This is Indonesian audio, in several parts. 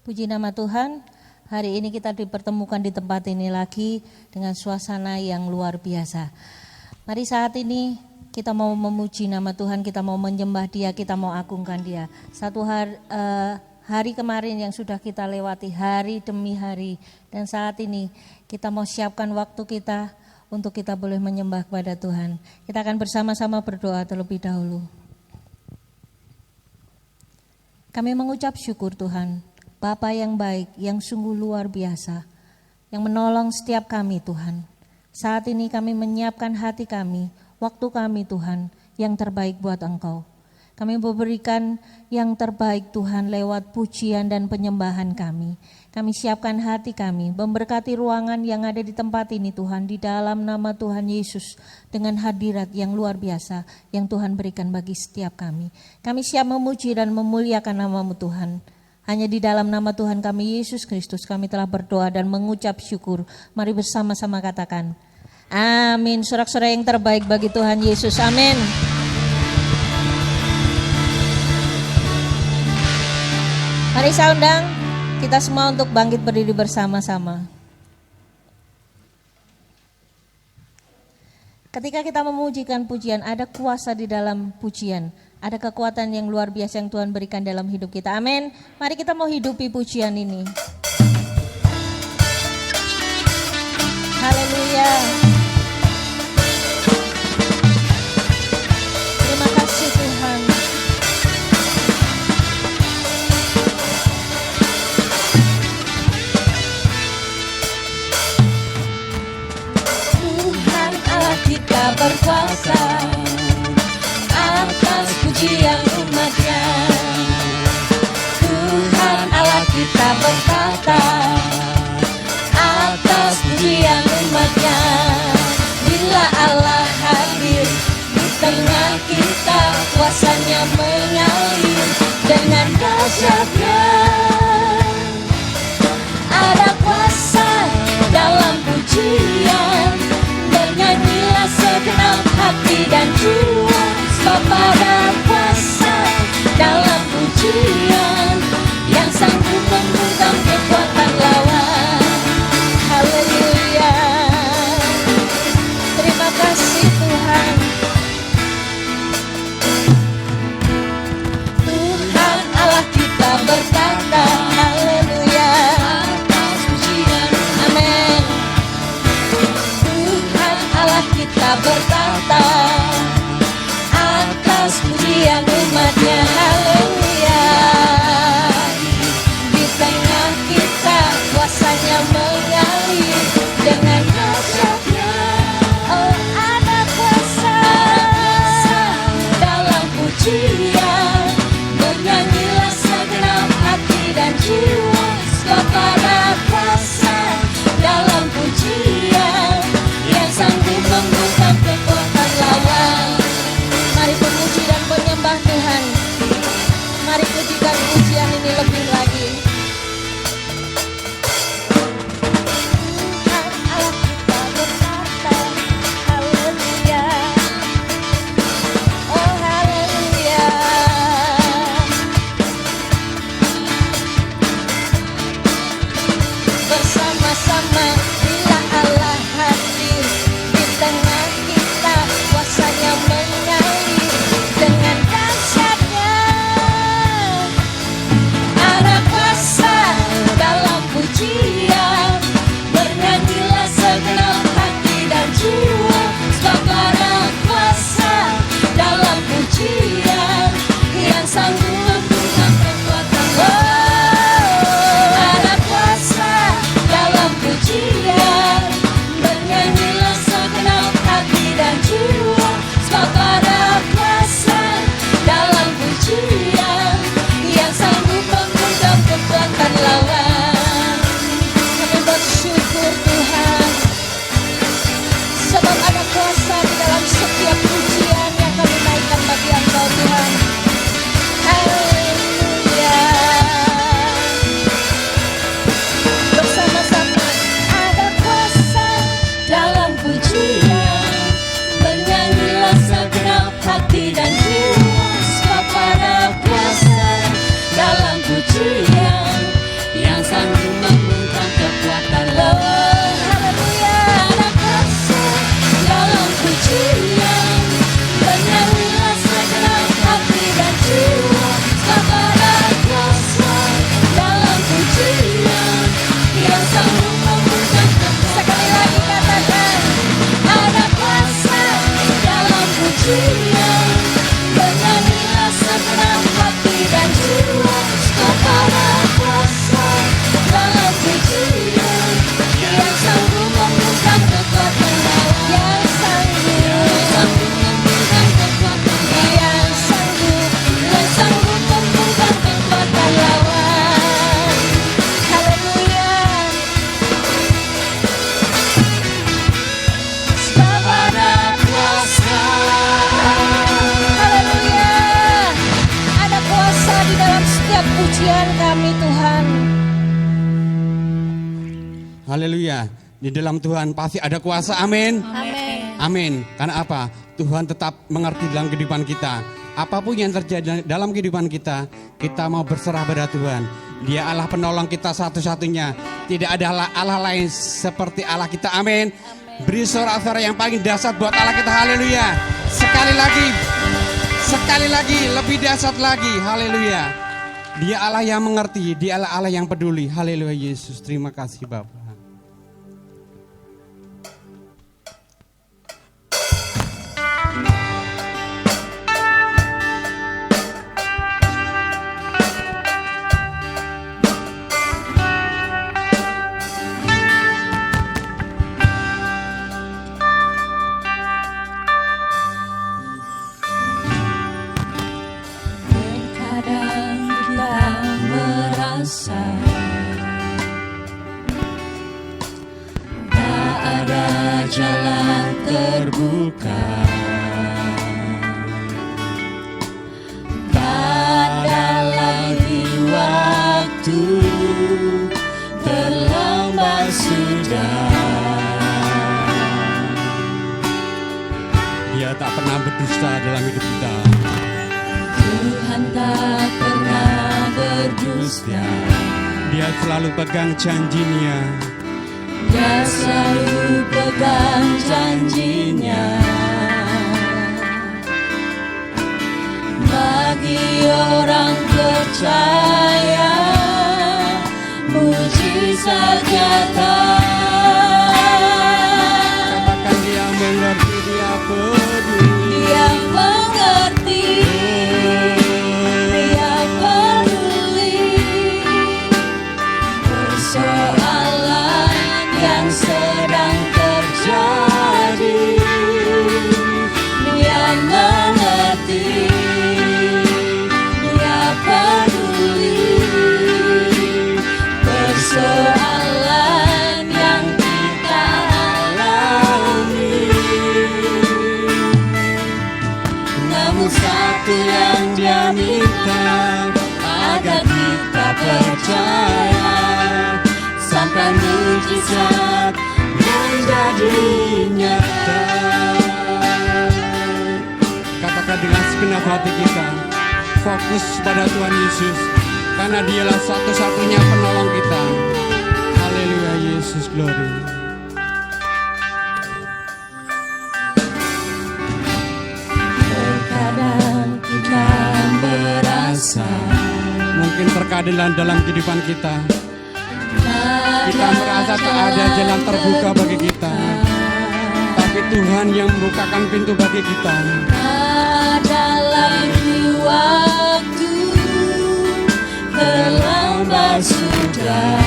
Puji nama Tuhan, hari ini kita dipertemukan di tempat ini lagi dengan suasana yang luar biasa. Mari saat ini kita mau memuji nama Tuhan, kita mau menyembah Dia, kita mau agungkan Dia. Hari kemarin yang sudah kita lewati, hari demi hari, dan saat ini kita mau siapkan waktu kita untuk kita boleh menyembah kepada Tuhan. Kita akan bersama-sama berdoa terlebih dahulu. Kami mengucap syukur Tuhan, Bapa yang baik, yang sungguh luar biasa, yang menolong setiap kami Tuhan. Saat ini kami menyiapkan hati kami, waktu kami Tuhan, yang terbaik buat Engkau. Kami memberikan yang terbaik Tuhan lewat pujian dan penyembahan kami. Kami siapkan hati kami, memberkati ruangan yang ada di tempat ini Tuhan, di dalam nama Tuhan Yesus, dengan hadirat yang luar biasa yang Tuhan berikan bagi setiap kami. Kami siap memuji dan memuliakan nama-Mu Tuhan. Hanya di dalam nama Tuhan kami Yesus Kristus kami telah berdoa dan mengucap syukur. Mari bersama-sama katakan, amin. Sorak-sorai yang terbaik bagi Tuhan Yesus, amin. Mari saya undang kita semua untuk bangkit berdiri bersama-sama. Ketika kita memujikan pujian, ada kuasa di dalam pujian. Ada kekuatan yang luar biasa yang Tuhan berikan dalam hidup kita. Amin. Mari kita mau hidupi pujian ini. Haleluya. Terima kasih Tuhan. Tuhan Allah kita berkuasa atas pujian umat-Nya. Tuhan Allah kita bertata atas pujian umat-Nya. Bila Allah hadir di tengah kita, kuasa-Nya mengalir dengan dahsyat-Nya. Ada kuasa dalam pujian, bernyanyilah segenap hati dan jiwa. Sebab ada kuasa dalam pujian yang sanggup membungkam kekuatan lawan. Haleluya. Terima kasih Tuhan. Tuhan Allah kita Haleluya. Di dalam Tuhan pasti ada kuasa. Amin. Amin. Amin. Karena apa? Tuhan tetap mengerti dalam kehidupan kita. Apapun yang terjadi dalam kehidupan kita, kita mau berserah pada Tuhan. Dia Allah penolong kita satu-satunya. Tidak ada Allah lain seperti Allah kita. Amin. Beri sorak-sorak yang paling dahsyat buat Allah kita. Haleluya. Sekali lagi, lebih dahsyat lagi. Haleluya. Dia Allah yang mengerti, dia Allah yang peduli. Haleluya Yesus. Terima kasih Bapak. Terkadang kita merasa tak ada jalan terbuka. Tak ada lagi waktu, terlambat sudah. Dia tak pernah berdusta dalam hidup kita. Tuhan tak pernah berdusta. Dia selalu pegang janjinya. Dia selalu pegang janjinya. Bagi orang percaya, mujizat nyata. Katakan dia mengerti, dia peduli. Dia mengerti, dia peduli. Persoalan yang sedang terjadi, dia mengerti, dia peduli. Persoalan yang kita alami, namun satu yang dia minta, agar kita percaya, sampai mujizat menjadi nyata. Katakan dengan segenap hati kita, fokus pada Tuhan Yesus, karena dialah satu-satunya penolong kita. Haleluya Yesus, glory. Terkadang kita merasa Mungkin terkadang dalam kehidupan kita merasa tak ada jalan terbuka bagi kita, tapi Tuhan yang membukakan pintu bagi kita. ada lagi waktu, terlambat sudah.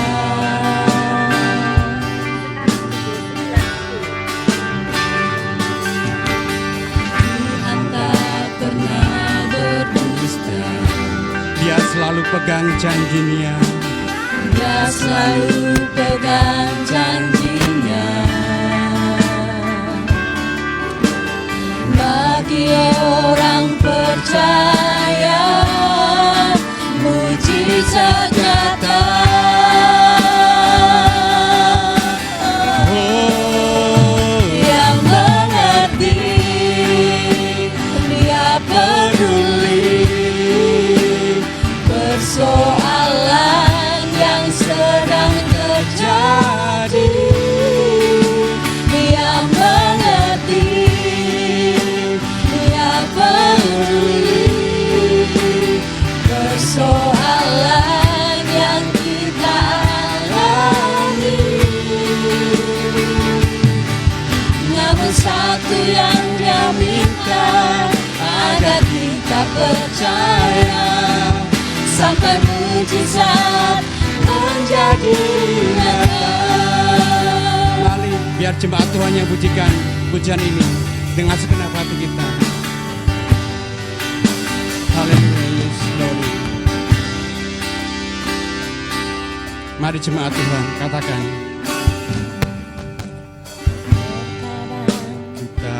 Tuhan tak pernah berdusta. Dia selalu pegang janjinya. Dia selalu pegang janjinya. Bagi orang percaya, mujizat nyata. Dia mengerti, dia peduli. Persoalan yang sedang terjadi, dia mengerti, dia peduli. Persoalan yang kita alami, namun satu yang dia minta, agar kita percaya, sampai mujizat menjadi nyata. Mari biar jemaat Tuhan yang pujikan pujian ini dengan segenap hati kita. Haleluya Yesus, glory. Mari jemaat Tuhan katakan, kita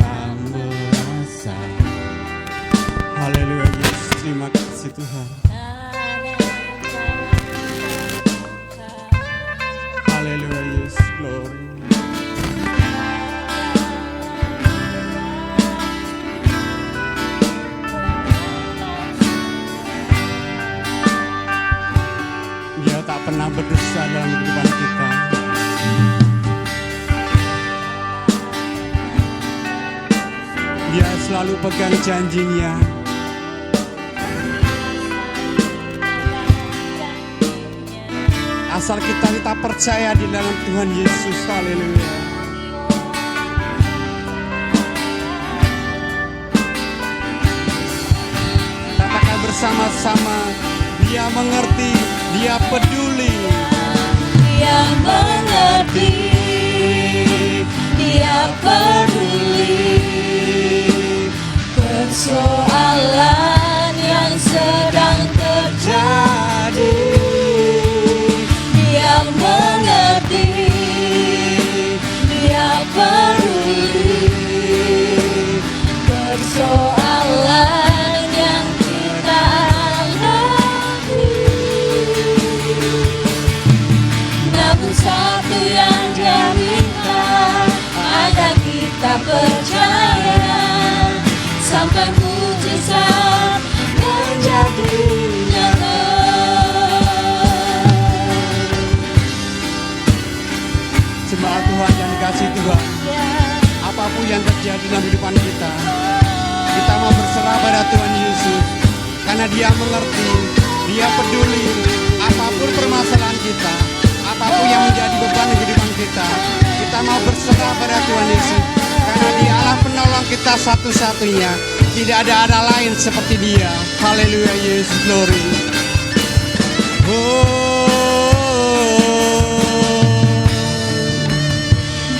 merasa. Haleluya Yesus, terima kasih Tuhan. Haleluya Yesus, pernah berdosa dalam kehidupan kita. Dia selalu pegang janjinya. Asal kita tetap percaya di dalam Tuhan Yesus. Haleluya. Katakan bersama-sama, Dia mengerti, Dia peduli. Dia mengerti, Dia peduli persoalan yang sedang terjadi. Dia mengerti, Dia peduli persoalan yang kita alami. Namun satu yang Dia minta, agar kita percaya sampai mujizat menjadi nyata. Jemaat Tuhan yang dikasihi Tuhan, apapun yang terjadi dalam kehidupan kita, kita mau berserah pada Tuhan Yesus, karena Dia mengerti, Dia peduli apapun permasalahan kita, apapun yang menjadi beban di kehidupan kita. Kita mau berserah pada Tuhan Yesus, karena Dia Allah penolong kita satu-satunya. Tidak ada lain seperti Dia. Haleluya, Yesus, glory.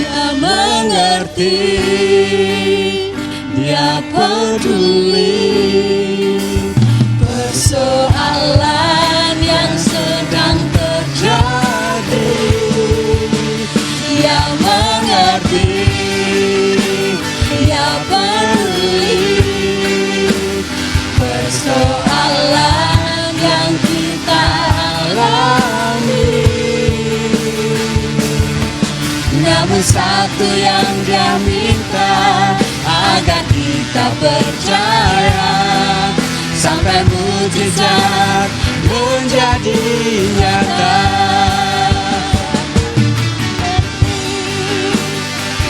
Dia mengerti, Dia peduli persoalan yang sedang terjadi. Dia mengerti, Dia peduli persoalan yang kita alami. Namun satu yang Dia minta, agar kita percaya sampai mujizat menjadi nyata.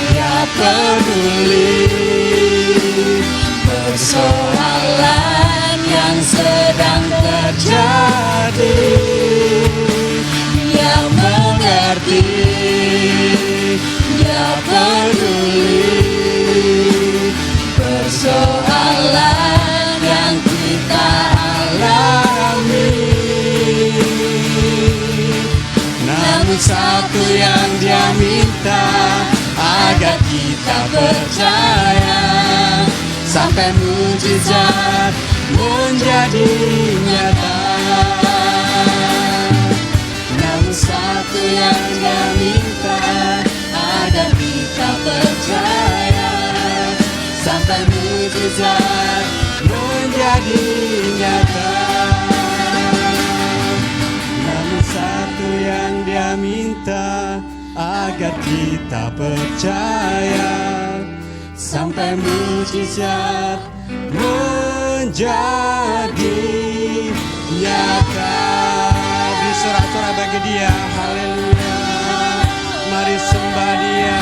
Dia peduli persoalan yang sedang terjadi. Dia mengerti, Dia peduli persoalan yang kita alami. Namun satu yang Dia minta, agar kita percaya sampai mujizat menjadi nyata. Namun satu yang Dia minta, agar kita percaya sampai mujizat menjadi nyata. Namun satu yang Dia minta, agar kita percaya sampai mujizat menjadi nyata. Bersorak-sorai bagi Dia, haleluya. Mari sembah Dia.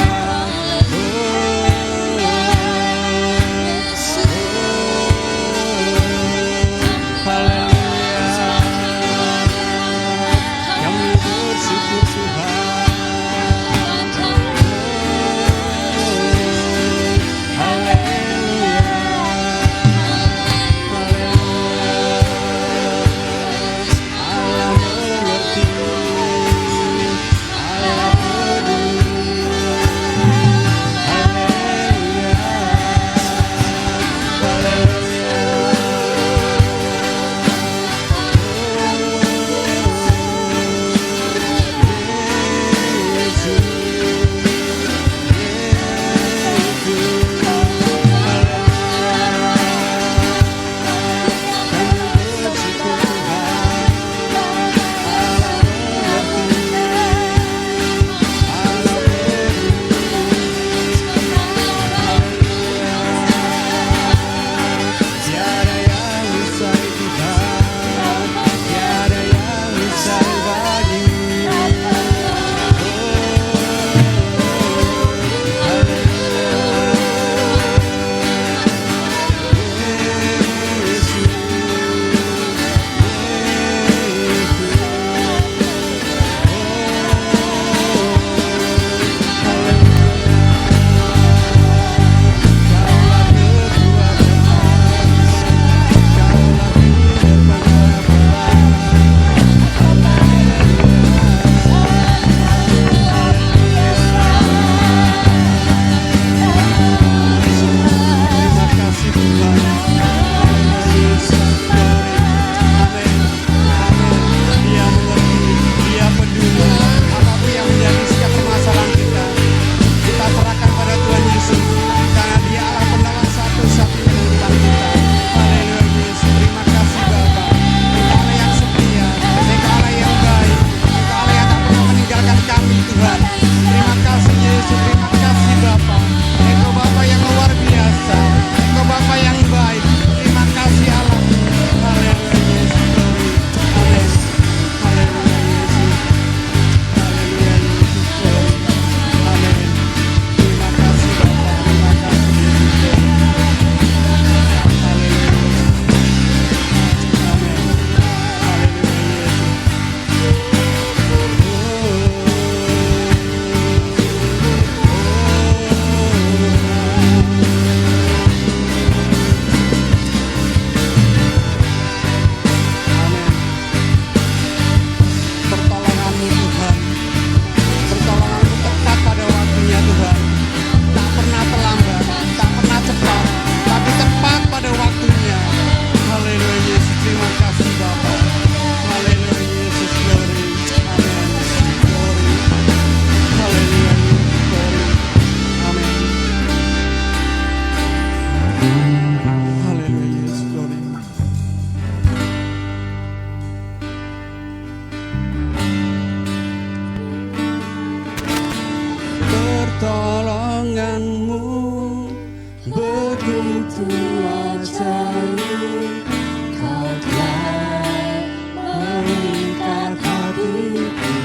begitu ajaib, kau telah mengikat hatiku.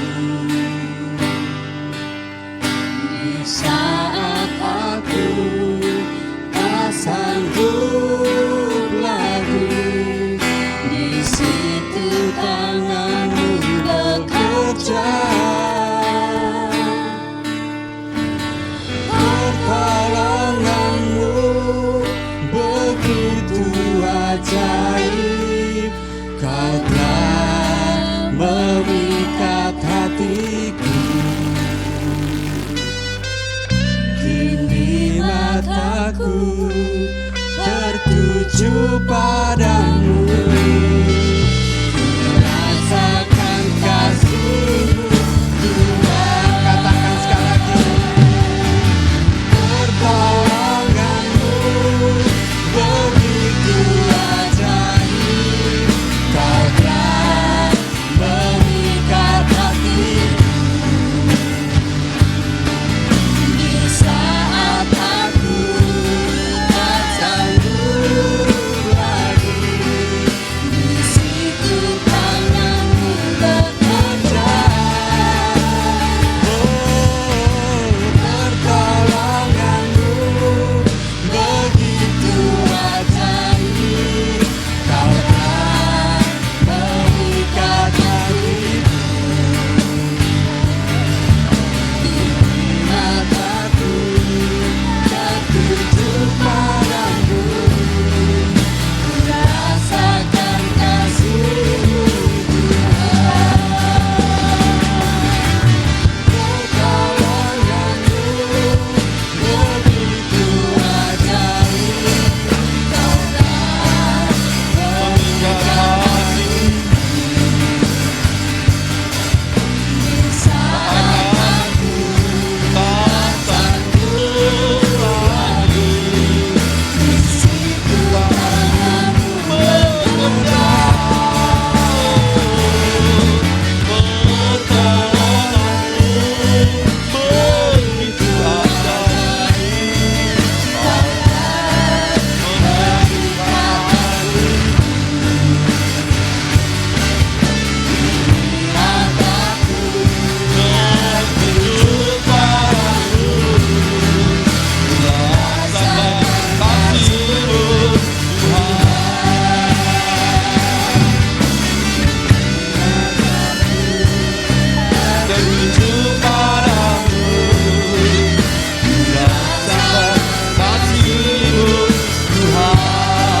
Di saat aku tak sanggup lagi, di situ tanganmu bekerja. Pertolonganmu begitu ajaib, kau telah memikat hatiku. Kini mataku tertuju padamu, rasakan kasih-Mu Tuhan. Katakan sekali lagi. Pertolonganmu begitu ajaib, kau telah memikat hatiku. Di saat aku tak sanggup lagi, di situ tanganmu bekerja. Pertolonganmu begitu ajaib, kau telah memikat hatiku. Kini mataku tertuju padamu, rasakan kasih-Mu Tuhan. Pertolonganmu begitu ajaib, kau telah memikat hatiku. Di saat aku tak sanggup lagi, di situ tanganmu bekerja.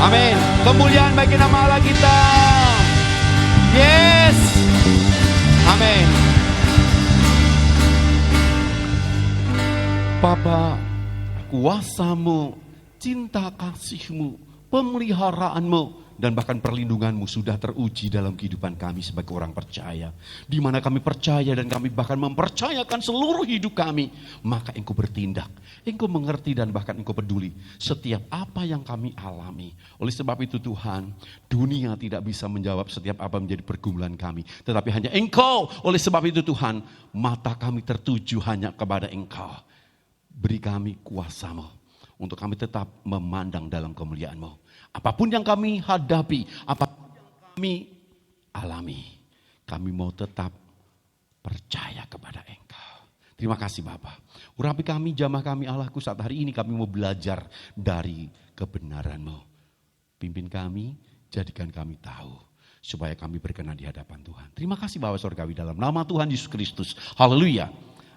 Amin. Kemuliaan bagi nama Allah kita. Yes. Amin. Bapa, kuasa-Mu, cinta kasih-Mu, pemeliharaanmu, dan bahkan perlindungan-Mu sudah teruji dalam kehidupan kami sebagai orang percaya. Di mana kami percaya dan kami bahkan mempercayakan seluruh hidup kami, maka Engkau bertindak, Engkau mengerti dan bahkan Engkau peduli setiap apa yang kami alami. Oleh sebab itu Tuhan, dunia tidak bisa menjawab setiap apa menjadi pergumulan kami, tetapi hanya Engkau. Oleh sebab itu Tuhan, mata kami tertuju hanya kepada Engkau. Beri kami kuasa-Mu untuk kami tetap memandang dalam kemuliaan-Mu. Apapun yang kami hadapi, apapun yang kami alami, kami mau tetap percaya kepada Engkau. Terima kasih Bapa. Urapi kami, jamah kami Allahku, saat hari ini kami mau belajar dari kebenaran-Mu. Pimpin kami, jadikan kami tahu, supaya kami berkenan di hadapan Tuhan. Terima kasih Bapa Surgawi, dalam nama Tuhan Yesus Kristus. Haleluya.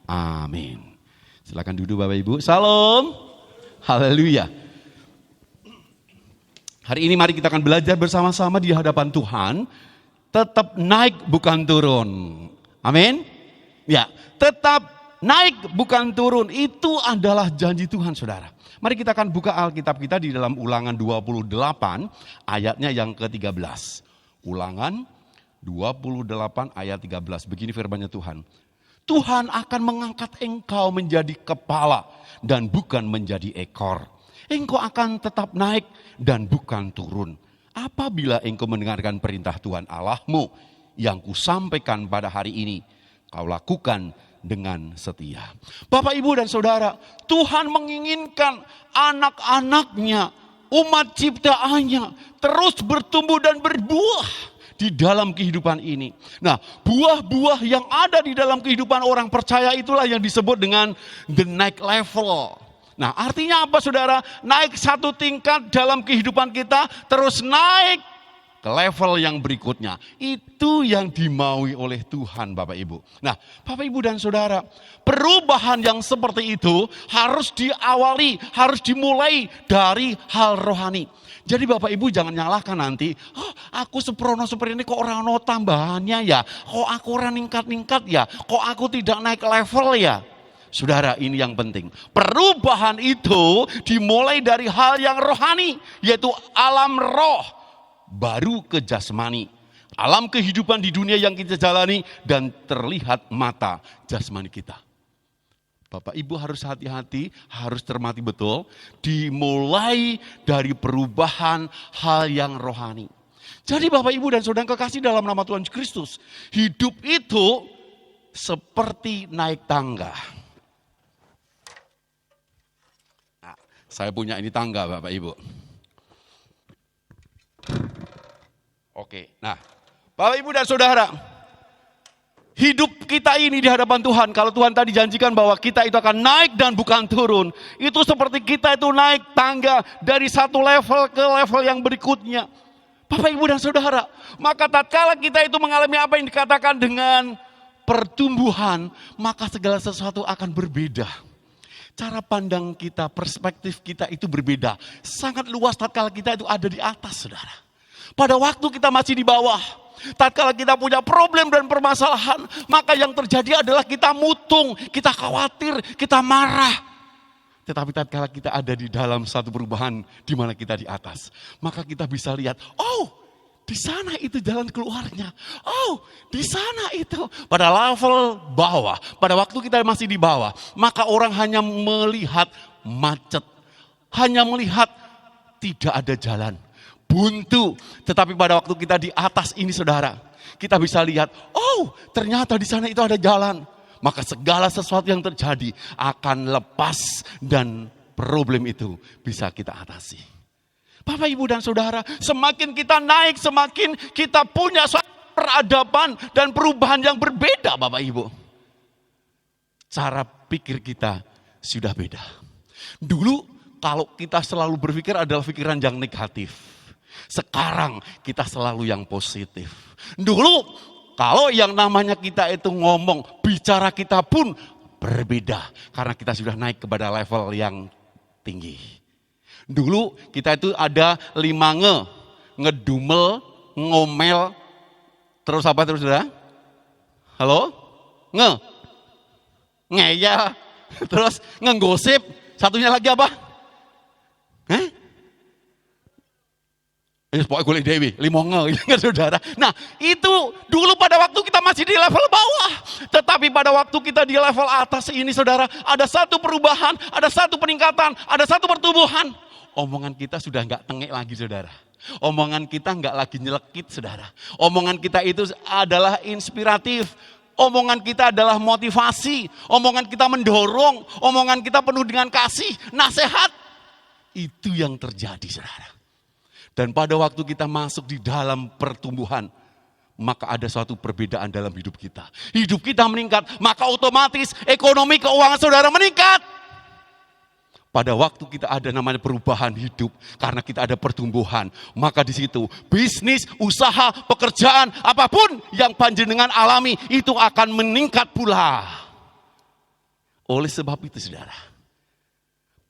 Amin. Silakan duduk Bapak Ibu. Salam. Haleluya. Hari ini mari kita akan belajar bersama-sama di hadapan Tuhan. Tetap naik bukan turun. Amin. Ya, tetap naik bukan turun. Itu adalah janji Tuhan saudara. Mari kita akan buka Alkitab kita di dalam Ulangan 28 ayatnya yang ke-13. Ulangan 28 ayat 13. Begini firman-Nya Tuhan. Tuhan akan mengangkat engkau menjadi kepala dan bukan menjadi ekor. Engkau akan tetap naik dan bukan turun. Apabila engkau mendengarkan perintah Tuhan Allahmu yang kusampaikan pada hari ini, kau lakukan dengan setia. Bapak, Ibu, dan Saudara, Tuhan menginginkan anak-anaknya, umat ciptaannya terus bertumbuh dan berbuah di dalam kehidupan ini. Nah, buah-buah yang ada di dalam kehidupan orang percaya itulah yang disebut dengan the next level. Nah, artinya apa, Saudara? Naik satu tingkat dalam kehidupan kita, terus naik ke level yang berikutnya. Itu yang dimaui oleh Tuhan, Bapak Ibu. Nah, Bapak Ibu dan Saudara, perubahan yang seperti itu harus diawali, harus dimulai dari hal rohani. Jadi Bapak Ibu jangan nyalahkan nanti, oh, aku seprono seperti ini kok orang no tambahannya ya, kok aku orang ningkat-ningkat ya, kok aku tidak naik level ya. Saudara, ini yang penting. Perubahan itu dimulai dari hal yang rohani, yaitu alam roh, baru ke jasmani. Alam kehidupan di dunia yang kita jalani dan terlihat mata jasmani kita. Bapak Ibu harus hati-hati, harus cermati betul. Dimulai dari perubahan hal yang rohani. Jadi Bapak Ibu dan Saudara kekasih dalam nama Tuhan Kristus, hidup itu seperti naik tangga. Nah, saya punya ini tangga Bapak Ibu. Oke, nah Bapak Ibu dan Saudara, hidup kita ini di hadapan Tuhan, kalau Tuhan tadi janjikan bahwa kita itu akan naik dan bukan turun, itu seperti kita itu naik tangga dari satu level ke level yang berikutnya. Bapak Ibu dan Saudara, maka tatkala kita itu mengalami apa yang dikatakan dengan pertumbuhan, maka segala sesuatu akan berbeda. Cara pandang kita, perspektif kita itu berbeda. Sangat luas tatkala kita itu ada di atas, Saudara. Pada waktu kita masih di bawah, tatkala kita punya problem dan permasalahan, maka yang terjadi adalah kita mutung, kita khawatir, kita marah. Tetapi tatkala kita ada di dalam satu perubahan di mana kita di atas, maka kita bisa lihat, oh, di sana itu jalan keluarnya. Oh, di sana itu. Pada level bawah, pada waktu kita masih di bawah, maka orang hanya melihat macet, hanya melihat tidak ada jalan. Buntu, tetapi pada waktu kita di atas ini Saudara, kita bisa lihat, oh ternyata di sana itu ada jalan. Maka segala sesuatu yang terjadi akan lepas dan problem itu bisa kita atasi. Bapak Ibu dan Saudara, semakin kita naik, semakin kita punya suatu peradaban dan perubahan yang berbeda Bapak Ibu. Cara pikir kita sudah beda. Dulu kalau kita selalu berpikir adalah pikiran yang negatif. Sekarang kita selalu yang positif. Dulu kalau yang namanya kita itu ngomong, bicara kita pun berbeda. Karena kita sudah naik kepada level yang tinggi. Dulu kita itu ada 5 ngedumel, ngomel, terus apa terus Saudara? Halo? Ngeyel, terus ngenggosip, satunya lagi apa? Pokoknya golek dewi, limonge, ya Saudara. Nah itu dulu pada waktu kita masih di level bawah. Tetapi pada waktu kita di level atas ini Saudara, ada satu perubahan, ada satu peningkatan, ada satu pertumbuhan. Omongan kita sudah enggak tengek lagi Saudara. Omongan kita enggak lagi nyelekit Saudara. Omongan kita itu adalah inspiratif. Omongan kita adalah motivasi. Omongan kita mendorong. Omongan kita penuh dengan kasih, nasihat. Itu yang terjadi Saudara. Dan pada waktu kita masuk di dalam pertumbuhan, maka ada suatu perbedaan dalam hidup kita. Hidup kita meningkat, maka otomatis ekonomi keuangan Saudara meningkat. Pada waktu kita ada namanya perubahan hidup, karena kita ada pertumbuhan, maka di situ bisnis, usaha, pekerjaan, apapun yang panjenengan alami, itu akan meningkat pula. Oleh sebab itu Saudara,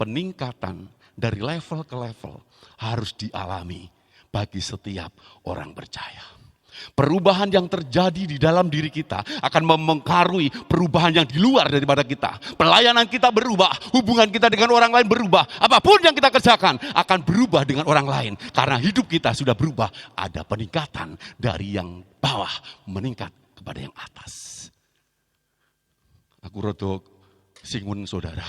peningkatan dari level ke level harus dialami bagi setiap orang percaya. Perubahan yang terjadi di dalam diri kita akan mempengaruhi perubahan yang di luar daripada kita. Pelayanan kita berubah, hubungan kita dengan orang lain berubah. Apapun yang kita kerjakan akan berubah dengan orang lain. Karena hidup kita sudah berubah, ada peningkatan dari yang bawah meningkat kepada yang atas. Aku rodok singgung Saudara.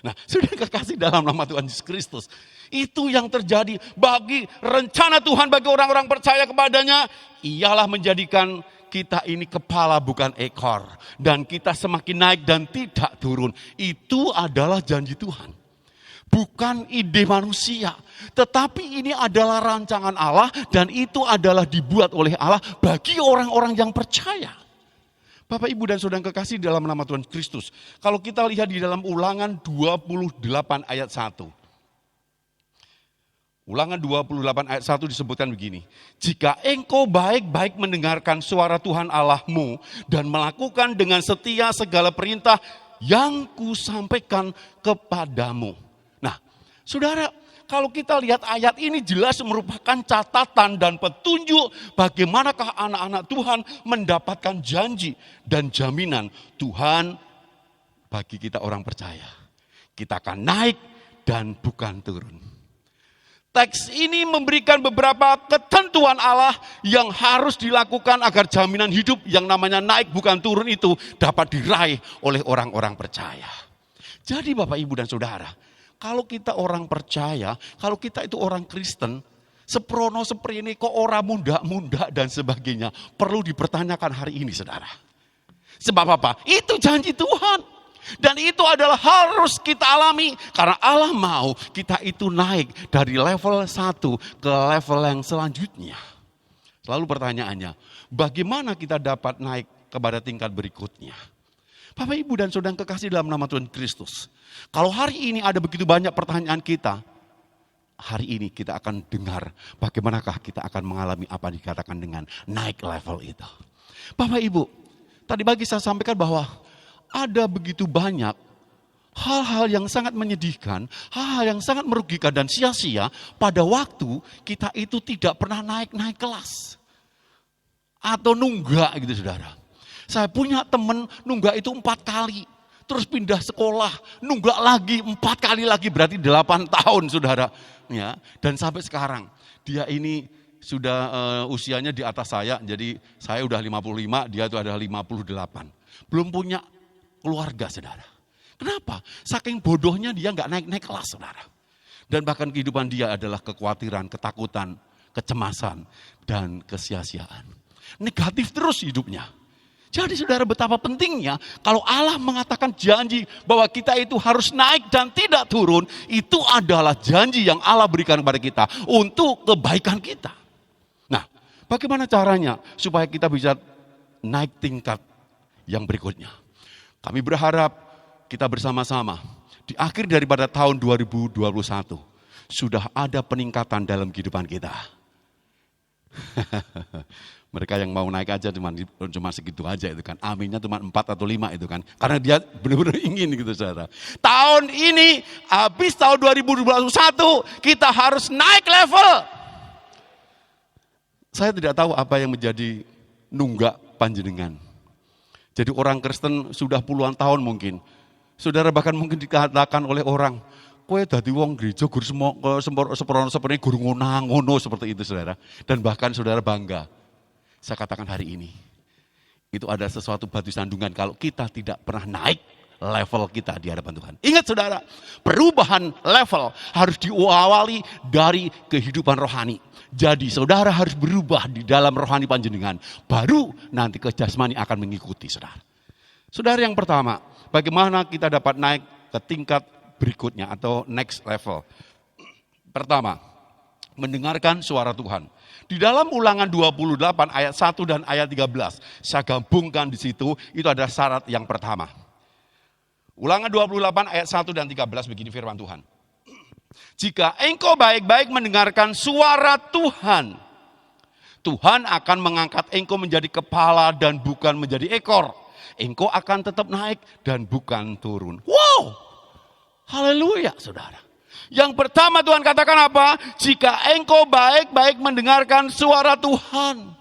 Nah, sudah kekasih dalam nama Tuhan Yesus Kristus. Itu yang terjadi bagi rencana Tuhan bagi orang-orang percaya kepadanya. Ialah menjadikan kita ini kepala bukan ekor. Dan kita semakin naik dan tidak turun. Itu adalah janji Tuhan. Bukan ide manusia. Tetapi ini adalah rancangan Allah. Dan itu adalah dibuat oleh Allah bagi orang-orang yang percaya. Bapak, Ibu, dan Saudara kekasih dalam nama Tuhan Kristus. Kalau kita lihat di dalam Ulangan 28 ayat 1. Ulangan 28 ayat 1 disebutkan begini. Jika engkau baik-baik mendengarkan suara Tuhan Allahmu dan melakukan dengan setia segala perintah yang kusampaikan kepadamu. Nah, Saudara, kalau kita lihat ayat ini jelas merupakan catatan dan petunjuk bagaimanakah anak-anak Tuhan mendapatkan janji dan jaminan Tuhan bagi kita orang percaya. Kita akan naik dan bukan turun. Teks ini memberikan beberapa ketentuan Allah yang harus dilakukan agar jaminan hidup yang namanya naik bukan turun itu dapat diraih oleh orang-orang percaya. Jadi Bapak, Ibu, dan Saudara, kalau kita orang percaya, kalau kita itu orang Kristen, seprono seprene kok orang munda-munda dan sebagainya, perlu dipertanyakan hari ini, Saudara. Sebab apa? Itu janji Tuhan. Dan itu adalah harus kita alami. Karena Allah mau kita itu naik dari level 1 ke level yang selanjutnya. Selalu pertanyaannya, bagaimana kita dapat naik kepada tingkat berikutnya? Bapak, Ibu, dan Saudara kekasih dalam nama Tuhan Kristus. Kalau hari ini ada begitu banyak pertanyaan kita, hari ini kita akan dengar bagaimanakah kita akan mengalami apa yang dikatakan dengan naik level itu. Bapak, Ibu, tadi pagi saya sampaikan bahwa ada begitu banyak hal-hal yang sangat menyedihkan, hal-hal yang sangat merugikan dan sia-sia pada waktu kita itu tidak pernah naik-naik kelas. Atau nunggak gitu, Saudara. Saya punya teman nunggak itu 4 kali. Terus pindah sekolah, nunggak lagi 4 kali lagi, berarti 8 tahun, Saudara. Ya, dan sampai sekarang dia ini sudah usianya di atas saya, jadi saya udah 55, dia itu adalah 58. Belum punya keluarga, Saudara. Kenapa? Saking bodohnya dia nggak naik-naik kelas, Saudara. Dan bahkan kehidupan dia adalah kekhawatiran, ketakutan, kecemasan, dan kesia-siaan. Negatif terus hidupnya. Jadi Saudara, betapa pentingnya kalau Allah mengatakan janji bahwa kita itu harus naik dan tidak turun, itu adalah janji yang Allah berikan kepada kita untuk kebaikan kita. Nah, bagaimana caranya supaya kita bisa naik tingkat yang berikutnya? Kami berharap kita bersama-sama di akhir daripada tahun 2021 sudah ada peningkatan dalam kehidupan kita. Mereka yang mau naik aja cuma segitu aja itu kan. Aminnya cuma 4 atau 5 itu kan. Karena dia benar-benar ingin gitu, Saudara. Tahun ini, habis tahun 2021, kita harus naik level. Saya tidak tahu apa yang menjadi nunggak panjenengan. Jadi orang Kristen sudah puluhan tahun mungkin. Saudara, bahkan mungkin dikatakan oleh orang, kowe dadi wong gereja gur seprono-seprene gur ngono seperti itu, Saudara. Dan bahkan Saudara bangga. Saya katakan hari ini, itu ada sesuatu batu sandungan kalau kita tidak pernah naik level kita di hadapan Tuhan. Ingat, Saudara, perubahan level harus diawali dari kehidupan rohani. Jadi Saudara harus berubah di dalam rohani panjenengan. Baru nanti ke jasmani akan mengikuti, Saudara. Saudara, yang pertama, bagaimana kita dapat naik ke tingkat berikutnya atau next level. Pertama, mendengarkan suara Tuhan. Di dalam Ulangan 28 ayat 1 dan ayat 13, saya gabungkan di situ, itu adalah syarat yang pertama. Ulangan 28 ayat 1 dan 13 begini firman Tuhan. Jika engkau baik-baik mendengarkan suara Tuhan, Tuhan akan mengangkat engkau menjadi kepala dan bukan menjadi ekor. Engkau akan tetap naik dan bukan turun. Wow! Haleluya, Saudara. Yang pertama Tuhan katakan apa? Jika engkau baik-baik mendengarkan suara Tuhan.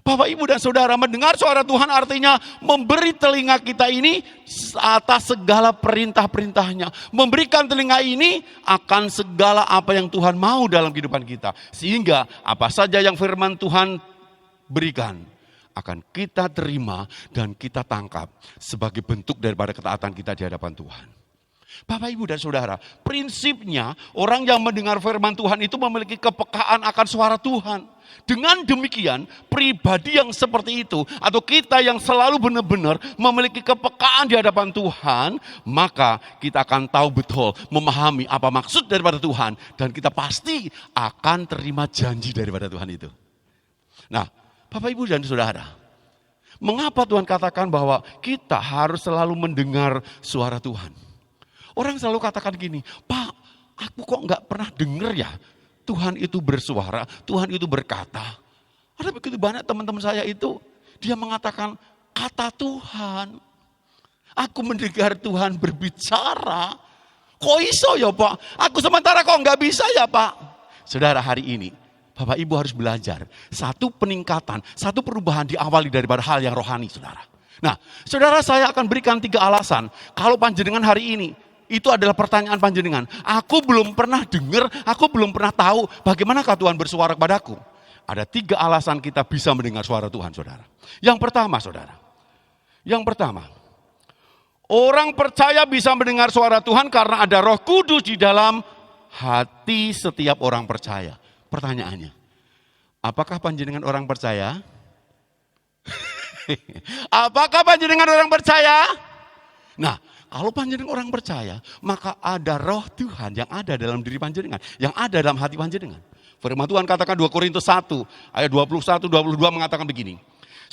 Bapak, Ibu, dan Saudara, mendengar suara Tuhan artinya memberi telinga kita ini atas segala perintah-perintahnya. Memberikan telinga ini akan segala apa yang Tuhan mau dalam kehidupan kita. Sehingga apa saja yang firman Tuhan berikan akan kita terima dan kita tangkap sebagai bentuk daripada ketaatan kita di hadapan Tuhan. Bapak, Ibu, dan Saudara, prinsipnya orang yang mendengar firman Tuhan itu memiliki kepekaan akan suara Tuhan. Dengan demikian, pribadi yang seperti itu, atau kita yang selalu benar-benar memiliki kepekaan di hadapan Tuhan, maka kita akan tahu betul, memahami apa maksud daripada Tuhan, dan kita pasti akan terima janji daripada Tuhan itu. Nah, Bapak, Ibu, dan Saudara, mengapa Tuhan katakan bahwa kita harus selalu mendengar suara Tuhan? Orang selalu katakan gini, Pak, aku kok nggak pernah dengar ya Tuhan itu bersuara, Tuhan itu berkata. Ada begitu banyak teman-teman saya itu, dia mengatakan kata Tuhan. Aku mendengar Tuhan berbicara. Kok iso ya Pak? Aku sementara kok nggak bisa ya Pak? Saudara, hari ini Bapak Ibu harus belajar. Satu peningkatan, satu perubahan diawali daripada hal yang rohani, saudara. Nah, saudara, saya akan berikan 3 alasan. Kalau panjenengan hari ini, itu adalah pertanyaan panjenengan. Aku belum pernah dengar, aku belum pernah tahu bagaimanakah Tuhan bersuara kepadaku. Ada 3 alasan kita bisa mendengar suara Tuhan, saudara. Yang pertama, saudara. Yang pertama, orang percaya bisa mendengar suara Tuhan karena ada Roh Kudus di dalam hati setiap orang percaya. Pertanyaannya, apakah panjenengan orang percaya? Apakah panjenengan orang percaya? Nah, kalau panjenengan orang percaya, maka ada Roh Tuhan yang ada dalam diri panjenengan, yang ada dalam hati panjenengan. Firman Tuhan katakan 2 Korintus 1 ayat 21-22 mengatakan begini.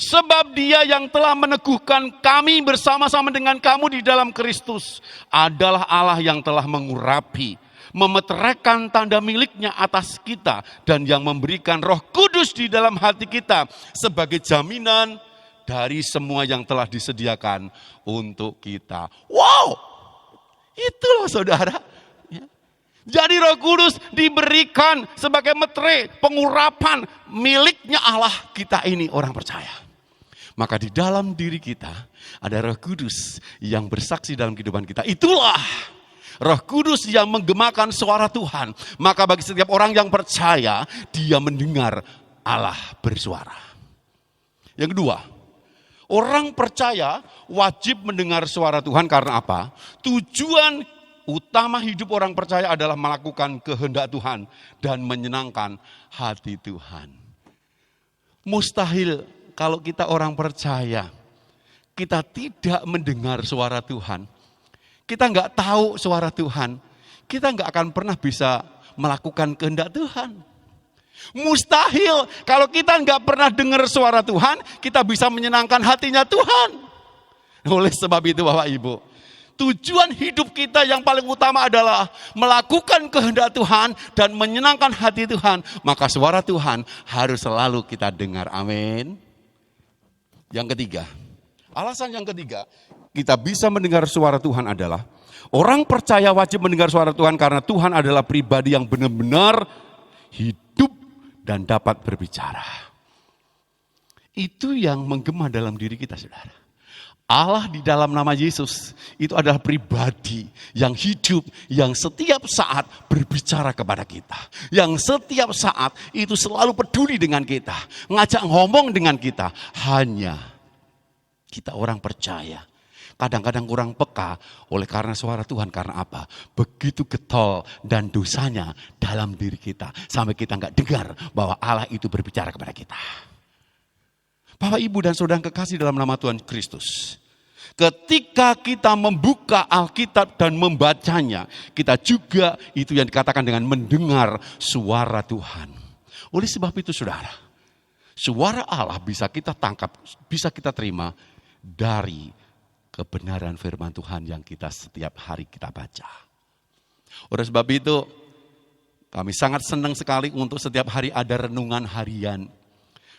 Sebab Dia yang telah meneguhkan kami bersama-sama dengan kamu di dalam Kristus adalah Allah yang telah mengurapi, memeteraikan tanda miliknya atas kita, dan yang memberikan Roh Kudus di dalam hati kita sebagai jaminan dari semua yang telah disediakan untuk kita. Wow, itu loh saudara. Jadi Roh Kudus diberikan sebagai meterai, pengurapan miliknya Allah kita ini orang percaya. Maka di dalam diri kita ada Roh Kudus yang bersaksi dalam kehidupan kita. Itulah Roh Kudus yang menggemakan suara Tuhan. Maka bagi setiap orang yang percaya, dia mendengar Allah bersuara. Yang kedua, orang percaya wajib mendengar suara Tuhan karena apa? Tujuan utama hidup orang percaya adalah melakukan kehendak Tuhan dan menyenangkan hati Tuhan. Mustahil kalau kita orang percaya, kita tidak mendengar suara Tuhan. Kita nggak tahu suara Tuhan, kita nggak akan pernah bisa melakukan kehendak Tuhan. Mustahil kalau kita nggak pernah dengar suara Tuhan, kita bisa menyenangkan hatinya Tuhan. Oleh sebab itu Bapak Ibu, tujuan hidup kita yang paling utama adalah melakukan kehendak Tuhan dan menyenangkan hati Tuhan. Maka suara Tuhan harus selalu kita dengar. Amin. Yang ketiga, alasan yang ketiga, kita bisa mendengar suara Tuhan adalah orang percaya wajib mendengar suara Tuhan karena Tuhan adalah pribadi yang benar-benar hidup dan dapat berbicara. Itu yang menggema dalam diri kita, saudara. Allah di dalam nama Yesus itu adalah pribadi yang hidup, yang setiap saat berbicara kepada kita. Yang setiap saat itu selalu peduli dengan kita, ngajak ngomong dengan kita. Hanya kita orang percaya kadang-kadang kurang peka oleh karena suara Tuhan. Karena apa? Begitu getol dan dosanya dalam diri kita sampai kita nggak dengar bahwa Allah itu berbicara kepada kita. Bapak, Ibu, dan saudara kekasih dalam nama Tuhan Kristus, ketika kita membuka Alkitab dan membacanya, kita juga itu yang dikatakan dengan mendengar suara Tuhan. Oleh sebab itu saudara, suara Allah bisa kita tangkap, bisa kita terima dari kebenaran firman Tuhan yang kita setiap hari kita baca. Oleh sebab itu, kami sangat senang sekali untuk setiap hari ada renungan harian.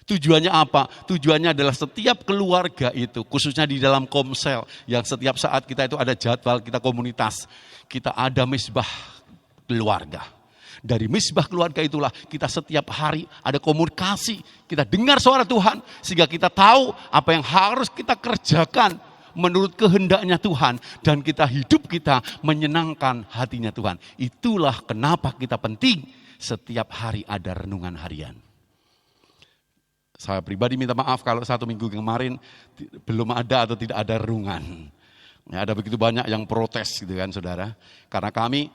Tujuannya apa? Tujuannya adalah setiap keluarga itu, khususnya di dalam Komsel, yang setiap saat kita itu ada jadwal, kita komunitas, kita ada misbah keluarga. Dari misbah keluarga itulah kita setiap hari ada komunikasi, kita dengar suara Tuhan, sehingga kita tahu apa yang harus kita kerjakan menurut kehendaknya Tuhan, dan kita hidup kita menyenangkan hatinya Tuhan. Itulah kenapa kita penting setiap hari ada renungan harian. Saya pribadi minta maaf kalau 1 minggu kemarin belum ada atau tidak ada renungan. Ya, ada begitu banyak yang protes gitu kan saudara. Karena kami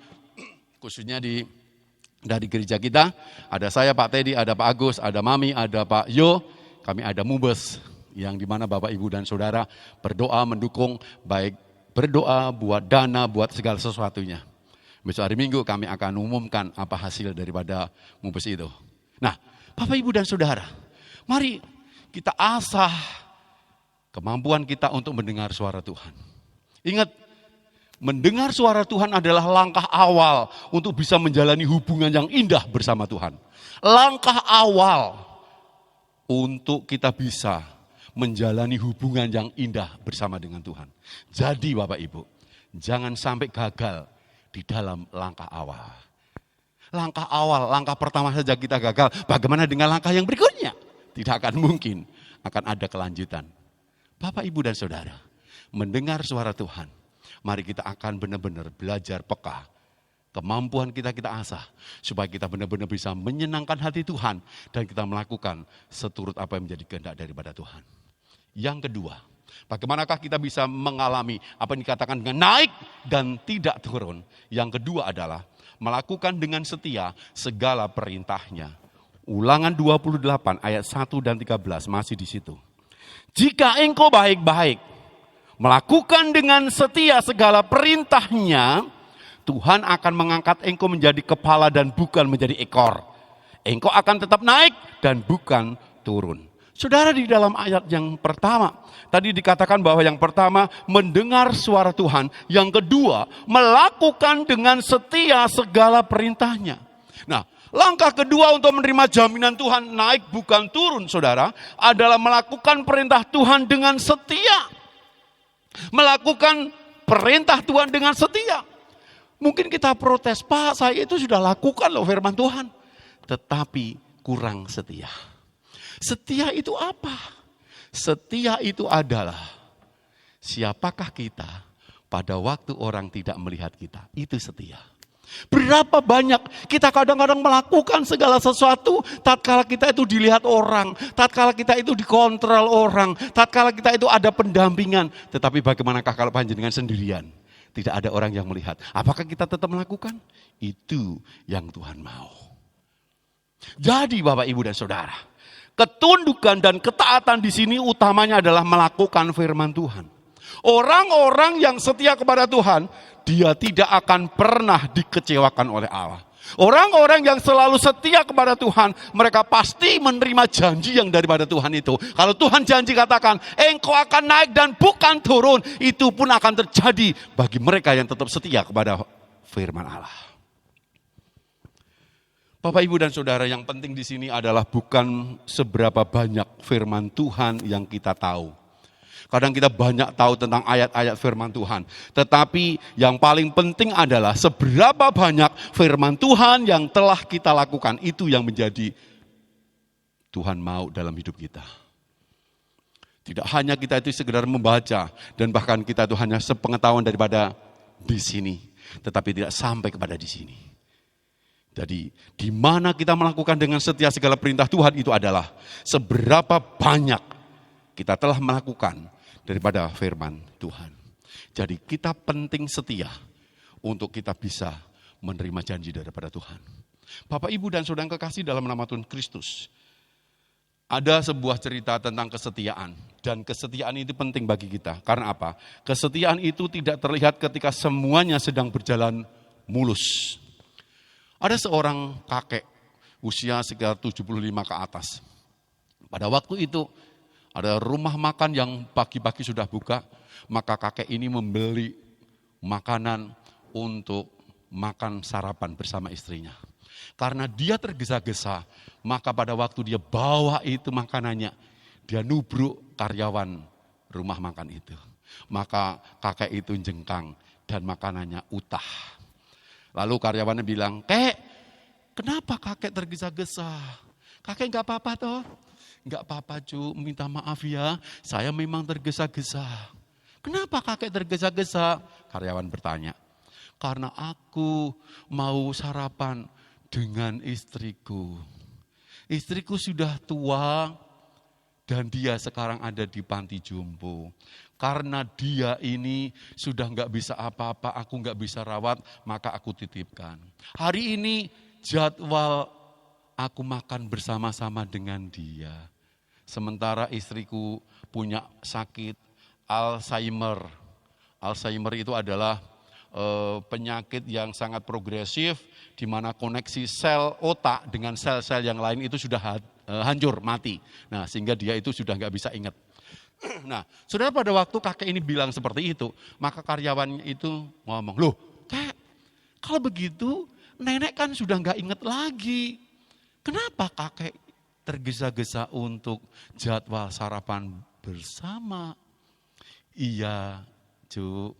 khususnya dari gereja kita, ada saya Pak Teddy, ada Pak Agus, ada Mami, ada Pak Yo, kami ada Mubes yang dimana Bapak Ibu dan Saudara berdoa mendukung, baik berdoa buat dana, buat segala sesuatunya. Besok hari Minggu kami akan umumkan apa hasil daripada Mubes itu. Nah, Bapak Ibu dan Saudara, mari kita asah kemampuan kita untuk mendengar suara Tuhan. Ingat, mendengar suara Tuhan adalah langkah awal untuk bisa menjalani hubungan yang indah bersama Tuhan. Langkah awal untuk kita bisa menjalani hubungan yang indah bersama dengan Tuhan. Jadi Bapak Ibu, jangan sampai gagal di dalam langkah awal. Langkah awal, langkah pertama saja kita gagal. Bagaimana dengan langkah yang berikutnya? Tidak akan mungkin akan ada kelanjutan. Bapak, Ibu, dan Saudara, mendengar suara Tuhan, mari kita akan benar-benar belajar peka. Kemampuan kita asah, supaya kita benar-benar bisa menyenangkan hati Tuhan, dan kita melakukan seturut apa yang menjadi kehendak daripada Tuhan. Yang kedua, bagaimanakah kita bisa mengalami apa yang dikatakan dengan naik dan tidak turun? Yang kedua adalah melakukan dengan setia segala perintahnya. Ulangan 28 ayat 1 dan 13 masih di situ. Jika engkau baik-baik melakukan dengan setia segala perintahnya, Tuhan akan mengangkat engkau menjadi kepala dan bukan menjadi ekor. Engkau akan tetap naik dan bukan turun. Saudara, di dalam ayat yang pertama, tadi dikatakan bahwa yang pertama mendengar suara Tuhan, yang kedua melakukan dengan setia segala perintahnya. Nah, langkah kedua untuk menerima jaminan Tuhan naik bukan turun, saudara, adalah melakukan perintah Tuhan dengan setia. Melakukan perintah Tuhan dengan setia. Mungkin kita protes, Pak, saya itu sudah lakukan loh firman Tuhan. Tetapi kurang setia. Setia itu apa? Setia itu adalah siapakah kita pada waktu orang tidak melihat kita. Itu setia. Berapa banyak kita kadang-kadang melakukan segala sesuatu tatkala kita itu dilihat orang, tatkala kita itu dikontrol orang, tatkala kita itu ada pendampingan. Tetapi bagaimanakah kalau panjenengan sendirian? Tidak ada orang yang melihat. Apakah kita tetap melakukan? Itu yang Tuhan mau. Jadi Bapak, Ibu, dan Saudara, ketundukan dan ketaatan di sini utamanya adalah melakukan firman Tuhan. Orang-orang yang setia kepada Tuhan, dia tidak akan pernah dikecewakan oleh Allah. Orang-orang yang selalu setia kepada Tuhan, mereka pasti menerima janji yang daripada Tuhan itu. Kalau Tuhan janji katakan, engkau akan naik dan bukan turun, itu pun akan terjadi bagi mereka yang tetap setia kepada firman Allah. Bapak, Ibu, dan Saudara, yang penting di sini adalah bukan seberapa banyak firman Tuhan yang kita tahu. Kadang kita banyak tahu tentang ayat-ayat firman Tuhan. Tetapi yang paling penting adalah seberapa banyak firman Tuhan yang telah kita lakukan. Itu yang menjadi Tuhan mau dalam hidup kita. Tidak hanya kita itu sekedar membaca. Dan bahkan kita itu hanya sepengetahuan daripada di sini. Tetapi tidak sampai kepada di sini. Jadi di mana kita melakukan dengan setia segala perintah Tuhan itu adalah seberapa banyak kita telah melakukan daripada firman Tuhan. Jadi kita penting setia untuk kita bisa menerima janji daripada Tuhan. Bapak, Ibu, dan Saudara kekasih dalam nama Tuhan Kristus. Ada sebuah cerita tentang kesetiaan. Dan kesetiaan itu penting bagi kita. Karena apa? Kesetiaan itu tidak terlihat ketika semuanya sedang berjalan mulus. Ada seorang kakek usia sekitar 75 ke atas. Pada waktu itu ada rumah makan yang pagi-pagi sudah buka, maka kakek ini membeli makanan untuk makan sarapan bersama istrinya. Karena dia tergesa-gesa, maka pada waktu dia bawa itu makanannya, dia nubruk karyawan rumah makan itu. Maka kakek itu jengkang dan makanannya utah. Lalu karyawannya bilang, "Kek, kenapa kakek tergesa-gesa? Kakek enggak apa-apa toh?" "Enggak apa-apa, Cu, minta maaf ya, saya memang tergesa-gesa." "Kenapa kakek tergesa-gesa?" Karyawan bertanya. "Karena aku mau sarapan dengan istriku. Istriku sudah tua Dan dia sekarang ada di panti jompo. Karena dia ini sudah nggak bisa apa-apa, aku nggak bisa rawat, maka aku titipkan. Hari ini jadwal aku makan bersama-sama dengan dia. Sementara istriku punya sakit Alzheimer. Alzheimer itu adalah penyakit yang sangat progresif, di mana koneksi sel otak dengan sel-sel yang lain itu sudah hancur, mati. Nah, sehingga dia itu sudah nggak bisa ingat. Nah, saudara, pada waktu kakek ini bilang seperti itu, maka karyawan itu ngomong, loh kek, kalau begitu nenek kan sudah nggak ingat lagi. Kenapa kakek tergesa-gesa untuk jadwal sarapan bersama? Iya, Cuk,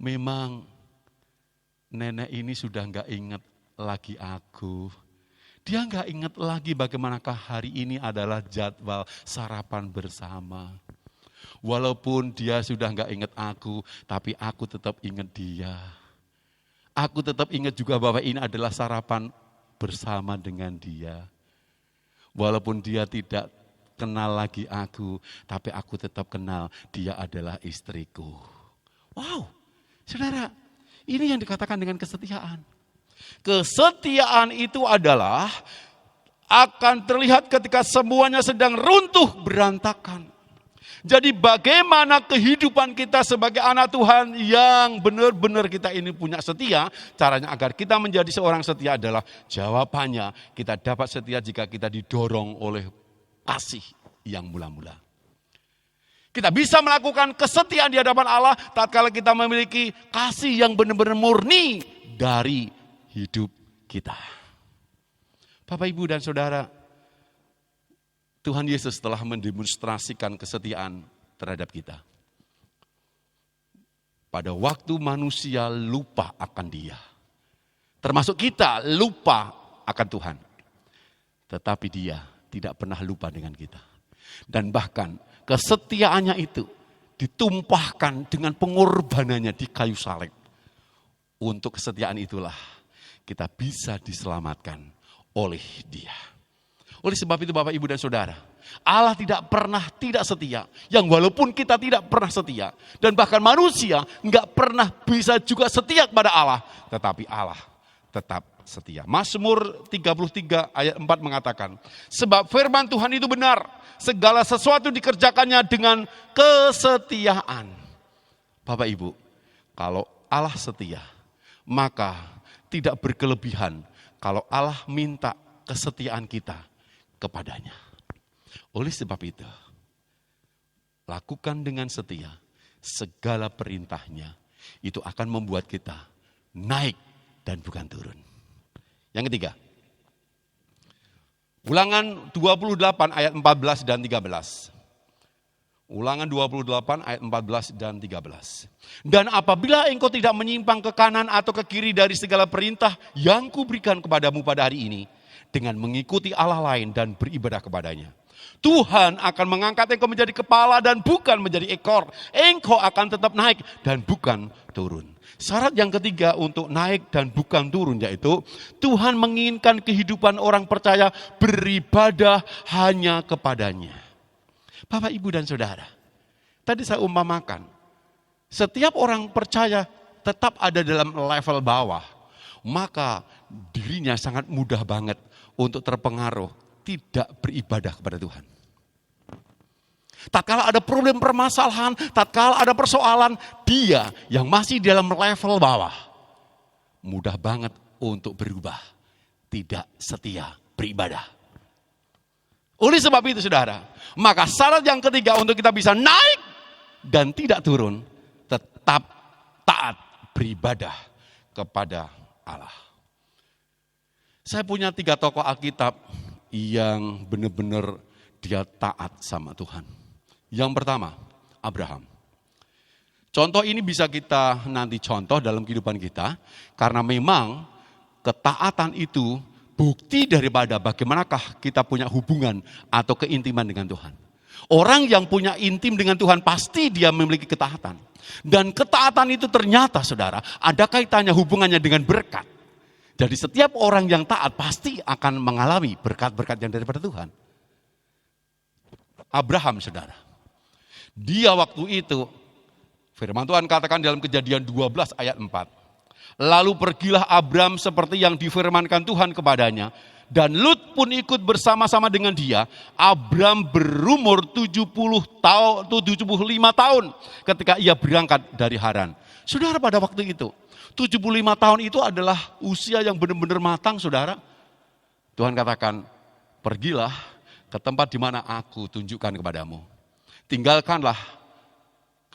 memang nenek ini sudah nggak ingat lagi aku. Dia nggak ingat lagi bagaimanakah hari ini adalah jadwal sarapan bersama. Walaupun dia sudah nggak ingat aku, tapi aku tetap ingat dia. Aku tetap ingat juga bahwa ini adalah sarapan bersama dengan dia. Walaupun dia tidak kenal lagi aku, tapi aku tetap kenal dia adalah istriku. Wow, saudara, ini yang dikatakan dengan kesetiaan. Kesetiaan itu adalah akan terlihat ketika semuanya sedang runtuh berantakan. Jadi bagaimana kehidupan kita sebagai anak Tuhan yang benar-benar kita ini punya setia, caranya agar kita menjadi seorang setia adalah jawabannya kita dapat setia jika kita didorong oleh kasih yang mula-mula. Kita bisa melakukan kesetiaan di hadapan Allah tatkala kita memiliki kasih yang benar-benar murni dari hidup kita. Bapak, Ibu, dan Saudara, Tuhan Yesus telah mendemonstrasikan kesetiaan terhadap kita. Pada waktu manusia lupa akan Dia, termasuk kita lupa akan Tuhan, tetapi Dia tidak pernah lupa dengan kita. Dan bahkan kesetiaannya itu ditumpahkan dengan pengorbanannya di kayu salib. Untuk kesetiaan itulah kita bisa diselamatkan oleh Dia. Oleh sebab itu Bapak, Ibu, dan Saudara, Allah tidak pernah tidak setia. Yang walaupun kita tidak pernah setia, dan bahkan manusia nggak pernah bisa juga setia kepada Allah, tetapi Allah tetap setia. Mazmur 33 ayat 4 mengatakan, sebab firman Tuhan itu benar, segala sesuatu dikerjakannya dengan kesetiaan. Bapak, Ibu, kalau Allah setia, maka tidak berkelebihan kalau Allah minta kesetiaan kita kepadanya. Oleh sebab itu, lakukan dengan setia segala perintahnya. Itu akan membuat kita naik dan bukan turun. Yang ketiga, Ulangan 28 ayat 14 dan 13. Ulangan 28 ayat 14 dan 13. Dan apabila engkau tidak menyimpang ke kanan atau ke kiri dari segala perintah yang kuberikan kepadamu pada hari ini, dengan mengikuti Allah lain dan beribadah kepadanya, Tuhan akan mengangkat engkau menjadi kepala dan bukan menjadi ekor. Engkau akan tetap naik dan bukan turun. Syarat yang ketiga untuk naik dan bukan turun, yaitu Tuhan menginginkan kehidupan orang percaya beribadah hanya kepadanya. Bapak, Ibu, dan Saudara, tadi saya umpamakan, setiap orang percaya tetap ada dalam level bawah, maka dirinya sangat mudah banget untuk terpengaruh tidak beribadah kepada Tuhan. Tatkala ada problem permasalahan, tatkala ada persoalan, dia yang masih dalam level bawah, mudah banget untuk berubah, tidak setia beribadah. Oleh sebab itu saudara, maka syarat yang ketiga untuk kita bisa naik dan tidak turun, tetap taat beribadah kepada Allah. Saya punya 3 tokoh Alkitab yang benar-benar dia taat sama Tuhan. Yang pertama, Abraham. Contoh ini bisa kita nanti contoh dalam kehidupan kita, karena memang ketaatan itu bukti daripada bagaimanakah kita punya hubungan atau keintiman dengan Tuhan. Orang yang punya intim dengan Tuhan pasti dia memiliki ketaatan. Dan ketaatan itu ternyata saudara ada kaitannya hubungannya dengan berkat. Jadi setiap orang yang taat pasti akan mengalami berkat-berkat yang daripada Tuhan. Abraham, saudara. Dia waktu itu, firman Tuhan katakan dalam Kejadian 12 ayat 4. Lalu pergilah Abram seperti yang difirmankan Tuhan kepadanya. Dan Lut pun ikut bersama-sama dengan dia. Abram berumur 75 tahun ketika ia berangkat dari Haran. Saudara, pada waktu itu, 75 tahun itu adalah usia yang benar-benar matang, saudara. Tuhan katakan, pergilah ke tempat di mana aku tunjukkan kepadamu. Tinggalkanlah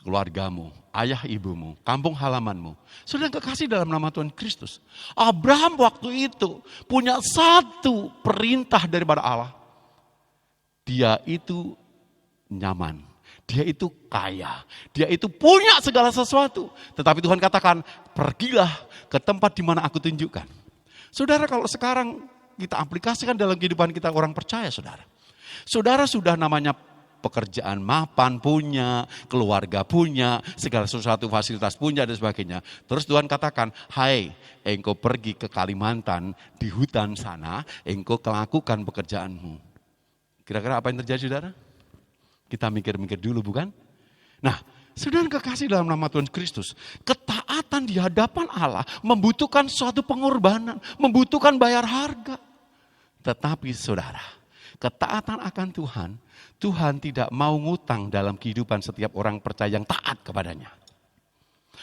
keluargamu, ayah ibumu, kampung halamanmu. Saudara kekasih dalam nama Tuhan Kristus. Abraham waktu itu punya satu perintah daripada Allah. Dia itu nyaman, dia itu kaya, dia itu punya segala sesuatu. Tetapi Tuhan katakan, pergilah ke tempat di mana aku tunjukkan. Saudara, kalau sekarang kita aplikasikan dalam kehidupan kita orang percaya, saudara. Saudara sudah namanya pekerjaan mapan punya, keluarga punya, segala sesuatu fasilitas punya dan sebagainya. Terus Tuhan katakan, hai, engkau pergi ke Kalimantan, di hutan sana, engkau lakukan pekerjaanmu. Kira-kira apa yang terjadi, saudara? Kita mikir-mikir dulu, bukan? Nah, saudara kekasih dalam nama Tuhan Kristus, ketaatan di hadapan Allah membutuhkan suatu pengorbanan, membutuhkan bayar harga. Tetapi saudara, ketaatan akan Tuhan, Tuhan tidak mau ngutang dalam kehidupan setiap orang percaya yang taat kepadanya.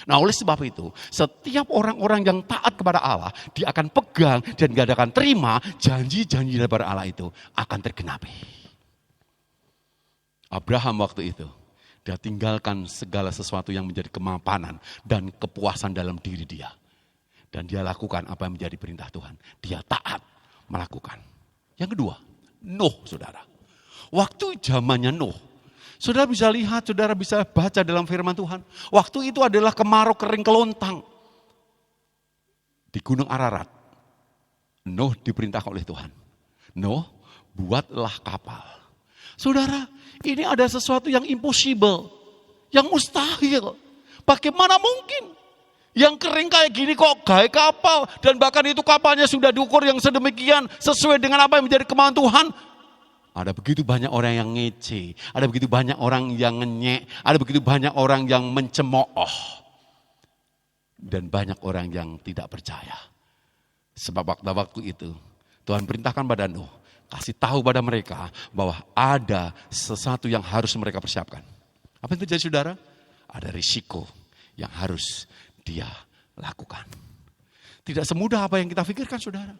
Nah, oleh sebab itu, setiap orang-orang yang taat kepada Allah, dia akan pegang dan gak akan terima janji-janji daripada Allah itu akan tergenapi. Abraham waktu itu, dia tinggalkan segala sesuatu yang menjadi kemapanan dan kepuasan dalam diri dia. Dan dia lakukan apa yang menjadi perintah Tuhan. Dia taat melakukan. Yang kedua, Nuh, saudara. Waktu zamannya Nuh, saudara bisa lihat, saudara bisa baca dalam firman Tuhan. Waktu itu adalah kemarau kering kelontang. Di Gunung Ararat, Nuh diperintahkan oleh Tuhan. Nuh, buatlah kapal. Saudara, ini ada sesuatu yang impossible, yang mustahil. Bagaimana mungkin? Yang kering kayak gini kok gaya kapal. Dan bahkan itu kapalnya sudah diukur yang sedemikian sesuai dengan apa yang menjadi kemauan Tuhan. Ada begitu banyak orang yang ngece, ada begitu banyak orang yang ngenyek, ada begitu banyak orang yang mencemooh. Dan banyak orang yang tidak percaya. Sebab waktu itu Tuhan perintahkan pada Nuh, kasih tahu pada mereka bahwa ada sesuatu yang harus mereka persiapkan. Apa yang terjadi, saudara? Ada risiko yang harus dia lakukan. Tidak semudah apa yang kita pikirkan, saudara.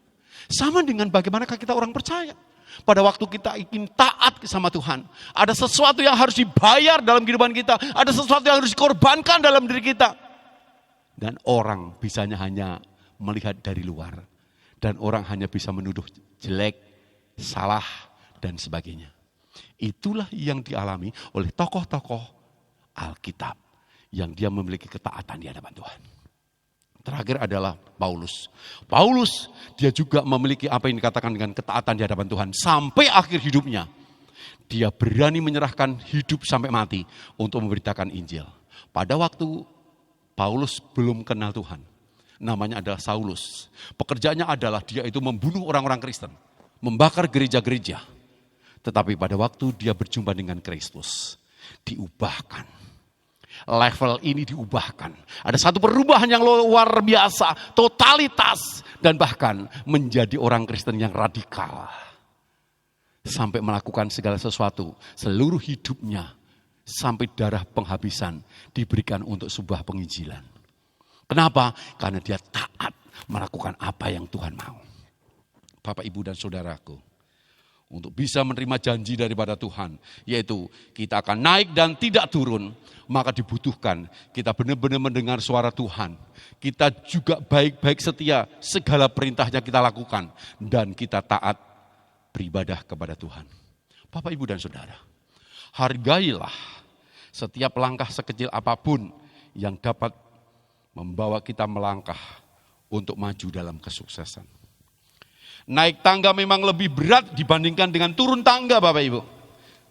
Sama dengan bagaimanakah kita orang percaya. Pada waktu kita ingin taat sama Tuhan, ada sesuatu yang harus dibayar dalam kehidupan kita, ada sesuatu yang harus dikorbankan dalam diri kita. Dan orang bisanya hanya melihat dari luar. Dan orang hanya bisa menuduh jelek, salah, dan sebagainya. Itulah yang dialami oleh tokoh-tokoh Alkitab yang dia memiliki ketaatan di hadapan Tuhan. Terakhir adalah Paulus. Paulus, dia juga memiliki apa yang dikatakan dengan ketaatan di hadapan Tuhan. Sampai akhir hidupnya, dia berani menyerahkan hidup sampai mati untuk memberitakan Injil. Pada waktu Paulus belum kenal Tuhan, namanya adalah Saulus. Pekerjaannya adalah dia itu membunuh orang-orang Kristen, membakar gereja-gereja. Tetapi pada waktu dia berjumpa dengan Kristus, diubahkan. Level ini diubahkan. Ada satu perubahan yang luar biasa, totalitas, dan bahkan menjadi orang Kristen yang radikal. Sampai melakukan segala sesuatu, seluruh hidupnya, sampai darah penghabisan diberikan untuk sebuah penginjilan. Kenapa? Karena dia taat melakukan apa yang Tuhan mau. Bapak, Ibu, dan saudaraku, untuk bisa menerima janji daripada Tuhan, yaitu kita akan naik dan tidak turun, maka dibutuhkan kita benar-benar mendengar suara Tuhan. Kita juga baik-baik setia, segala perintahnya kita lakukan, dan kita taat beribadah kepada Tuhan. Bapak, Ibu, dan saudara, hargailah setiap langkah sekecil apapun yang dapat membawa kita melangkah untuk maju dalam kesuksesan. Naik tangga memang lebih berat dibandingkan dengan turun tangga, Bapak Ibu.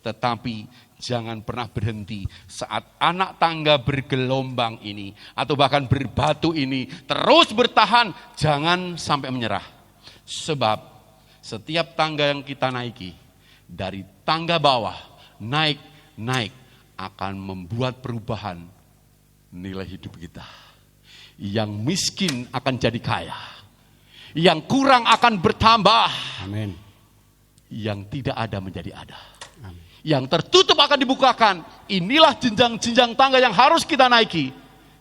Tetapi jangan pernah berhenti saat anak tangga bergelombang ini, atau bahkan berbatu ini, terus bertahan, jangan sampai menyerah. Sebab setiap tangga yang kita naiki, dari tangga bawah, naik akan membuat perubahan nilai hidup kita. Yang miskin akan jadi kaya. Yang kurang akan bertambah. Amin. Yang tidak ada menjadi ada. Amin. Yang tertutup akan dibukakan. Inilah jenjang-jenjang tangga yang harus kita naiki.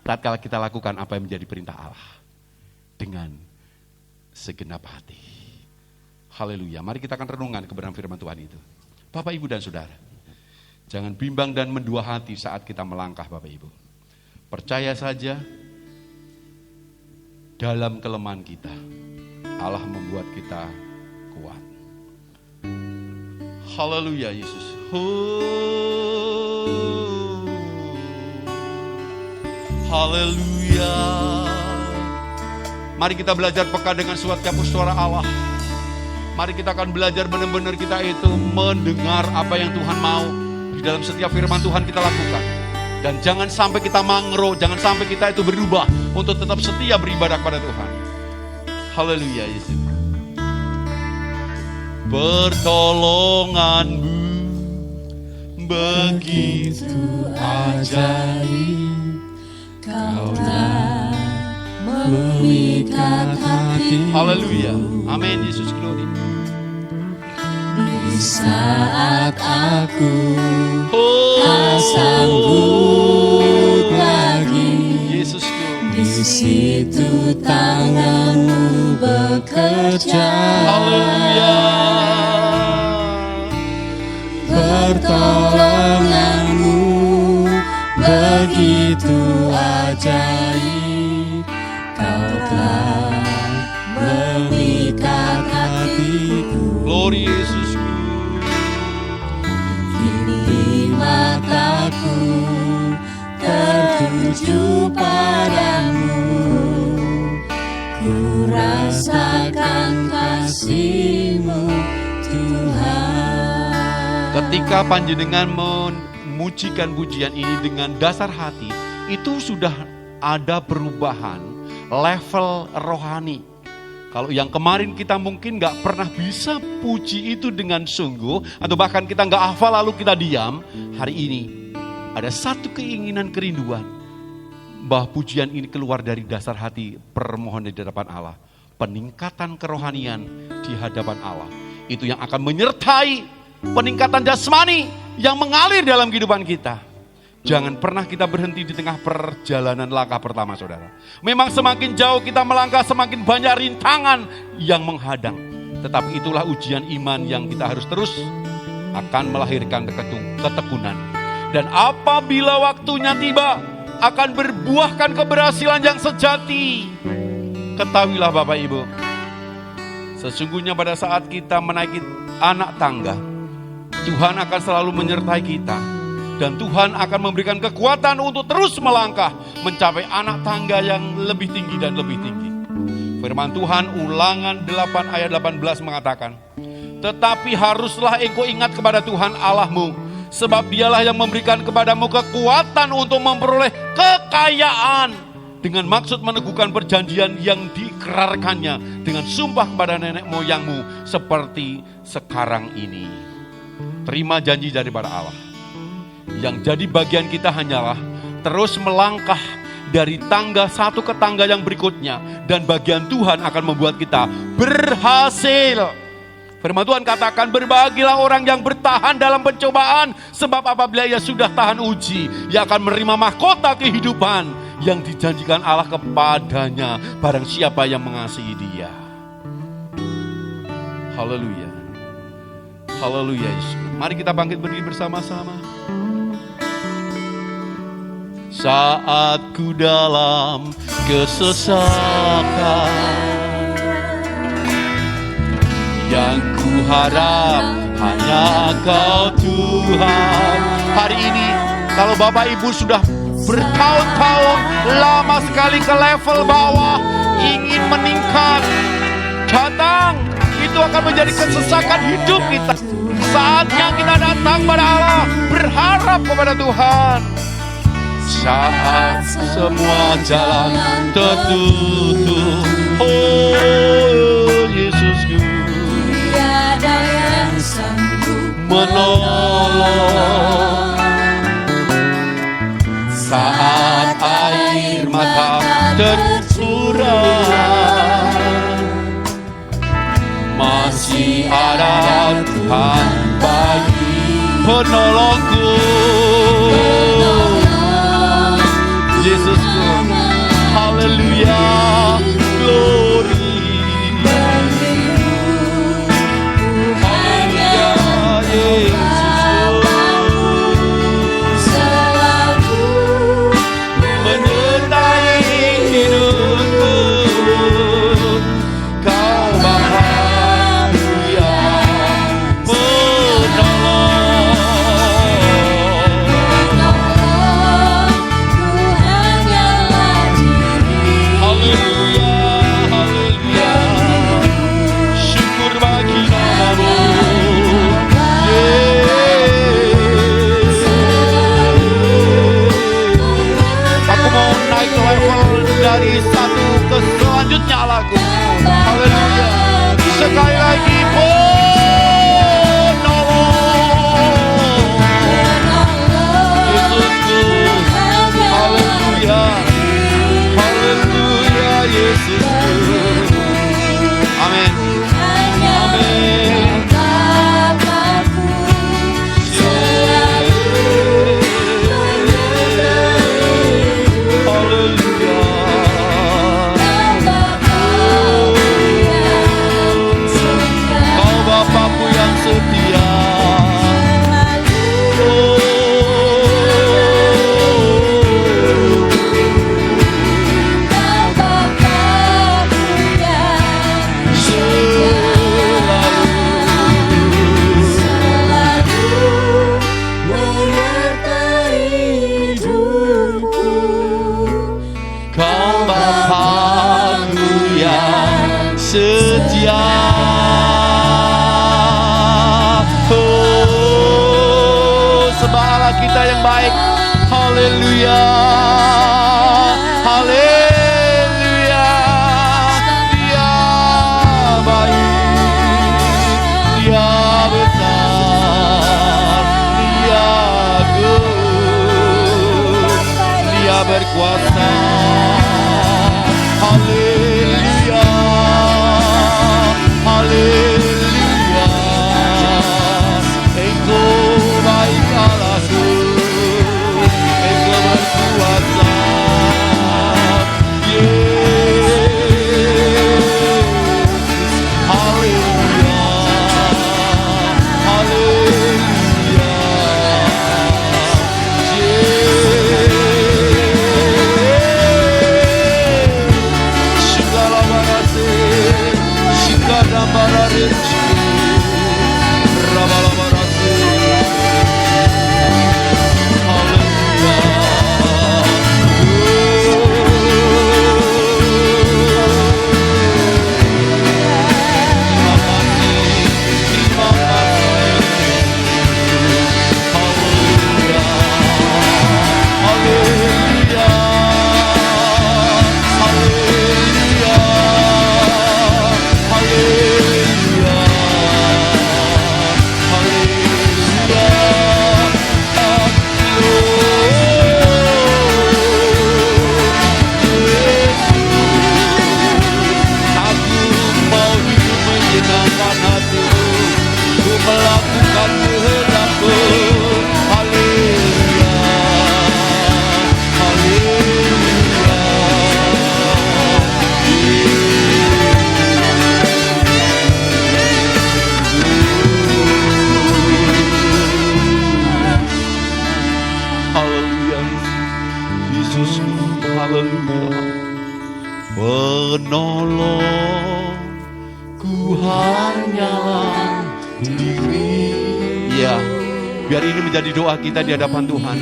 Tatkala kita lakukan apa yang menjadi perintah Allah. Dengan segenap hati. Haleluya. Mari kita akan renungan kebenaran firman Tuhan itu. Bapak, Ibu, dan Saudara. Jangan bimbang dan mendua hati saat kita melangkah, Bapak, Ibu. Percaya saja, dalam kelemahan kita, Allah membuat kita kuat. Haleluya, Yesus. Haleluya. Mari kita belajar peka dengan setiap suara Allah. Mari kita akan belajar benar-benar kita itu mendengar apa yang Tuhan mau. Di dalam setiap firman Tuhan kita lakukan. Dan jangan sampai kita mangro, jangan sampai kita itu berubah untuk tetap setia beribadah kepada Tuhan. Haleluya, Yesus. Pertolonganmu begitu ajaib, Kau telah memikat hati. Haleluya, amin, Yesus, glory. Di saat aku tak sanggup lagi, Yesus, di situ tanganmu bekerja. haleluya. Pertolonganmu begitu ajaib, Kau telah memikat hatiku. Glory Yesus. Kini mataku tertuju padamu, ku rasakan kasih-Mu Tuhan. Ketika panjenengan memujikan pujian ini dengan dasar hati, itu sudah ada perubahan level rohani. Kalau yang kemarin kita mungkin gak pernah bisa puji itu dengan sungguh, atau bahkan kita gak hafal lalu kita diam, hari ini ada satu keinginan kerinduan bahwa pujian ini keluar dari dasar hati permohonan di hadapan Allah. Peningkatan kerohanian di hadapan Allah. Itu yang akan menyertai peningkatan jasmani yang mengalir dalam kehidupan kita. Jangan pernah kita berhenti di tengah perjalanan langkah pertama, saudara. Memang semakin jauh kita melangkah, semakin banyak rintangan yang menghadang. Tetapi itulah ujian iman yang kita harus terus akan melahirkan ketekunan. Dan apabila waktunya tiba, akan berbuahkan keberhasilan yang sejati. Ketahuilah Bapak Ibu, sesungguhnya pada saat kita menaiki anak tangga, Tuhan akan selalu menyertai kita. Dan Tuhan akan memberikan kekuatan untuk terus melangkah mencapai anak tangga yang lebih tinggi dan lebih tinggi. Firman Tuhan Ulangan 8 ayat 18 mengatakan, tetapi haruslah engkau ingat kepada Tuhan Allahmu, sebab dialah yang memberikan kepadamu kekuatan untuk memperoleh kekayaan, dengan maksud meneguhkan perjanjian yang diikrarkannya dengan sumpah kepada nenek moyangmu seperti sekarang ini. Terima janji daripada Allah. Yang jadi bagian kita hanyalah terus melangkah dari tangga satu ke tangga yang berikutnya. Dan bagian Tuhan akan membuat kita berhasil. Firman Tuhan katakan, berbahagialah orang yang bertahan dalam pencobaan, sebab apabila ia sudah tahan uji, ia akan menerima mahkota kehidupan yang dijanjikan Allah kepadanya, barang siapa yang mengasihi dia. Haleluya. Haleluya Yesus. Mari kita bangkit berdiri bersama-sama. Saat ku dalam kesesakan, yang ku harap hanya Kau Tuhan. Hari ini kalau Bapak Ibu sudah bertahun-tahun lama sekali ke level bawah, ingin meningkat, datang, itu akan menjadi kesesakan hidup kita. Saatnya kita datang pada Allah, berharap kepada Tuhan. Saat semua jalan tertutup, oh Yesusku, tiada yang sanggup menolong. Saat air mata tercurah, masih ada Tuhan bagi penolongku. Yesusku, haleluya, glory. Haleluya, Yesusku, menyertai hidupku. Kau bahagia penolong. Haleluya, haleluya. Syukur bagi namamu. Aku mau naik level dari satu ke selanjutnya lagu. Haleluya. Sekali lagi penolong. Yesusku, haleluya. Haleluya, Yesusku. Amin. Amin. Haleluya. Kau Bapakku yang setia. Kau Bapakku yang setia. Oh, sembahlah kita yang baik. Haleluya. Haleluya. Dia baik. Dia besar. Dia agung. Dia berkuasa. Haleluya. Haleluya. Engkau baik Allahku. Engkau berkuasa. Haleluya. Haleluya. Penolongku hanyalah diri. Ya, biar ini menjadi doa kita di hadapan Tuhan.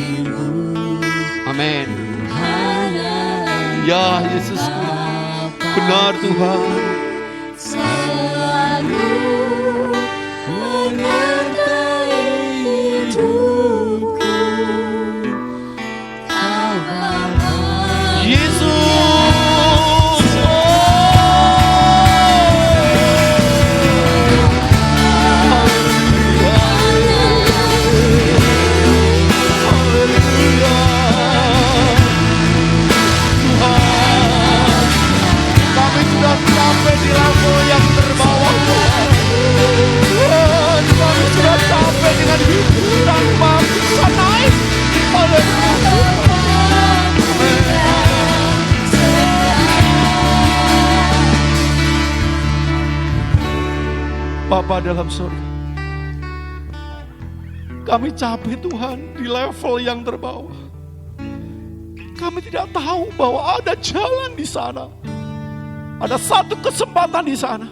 Amin. Ya Yesusku, benar Tuhan. Selalu menyertai hidupku. Kau Bapa. Yesus. Haleluya. Bapa dalam surga, kami capek Tuhan di level yang terbawah. Kami tidak tahu bahwa ada jalan di sana. Ada satu kesempatan di sana.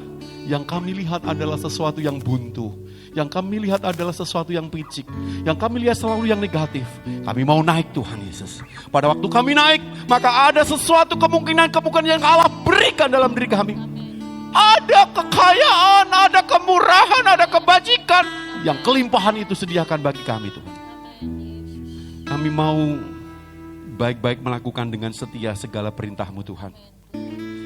Yang kami lihat adalah sesuatu yang buntu. Yang kami lihat adalah sesuatu yang picik. Yang kami lihat selalu yang negatif. Kami mau naik Tuhan Yesus. Pada waktu kami naik, maka ada sesuatu kemungkinan-kemungkinan yang Allah berikan dalam diri kami. Ada kekayaan, ada kemurahan, ada kebajikan. Yang kelimpahan itu sediakan bagi kami Tuhan. Kami mau baik-baik melakukan dengan setia segala perintah-Mu Tuhan.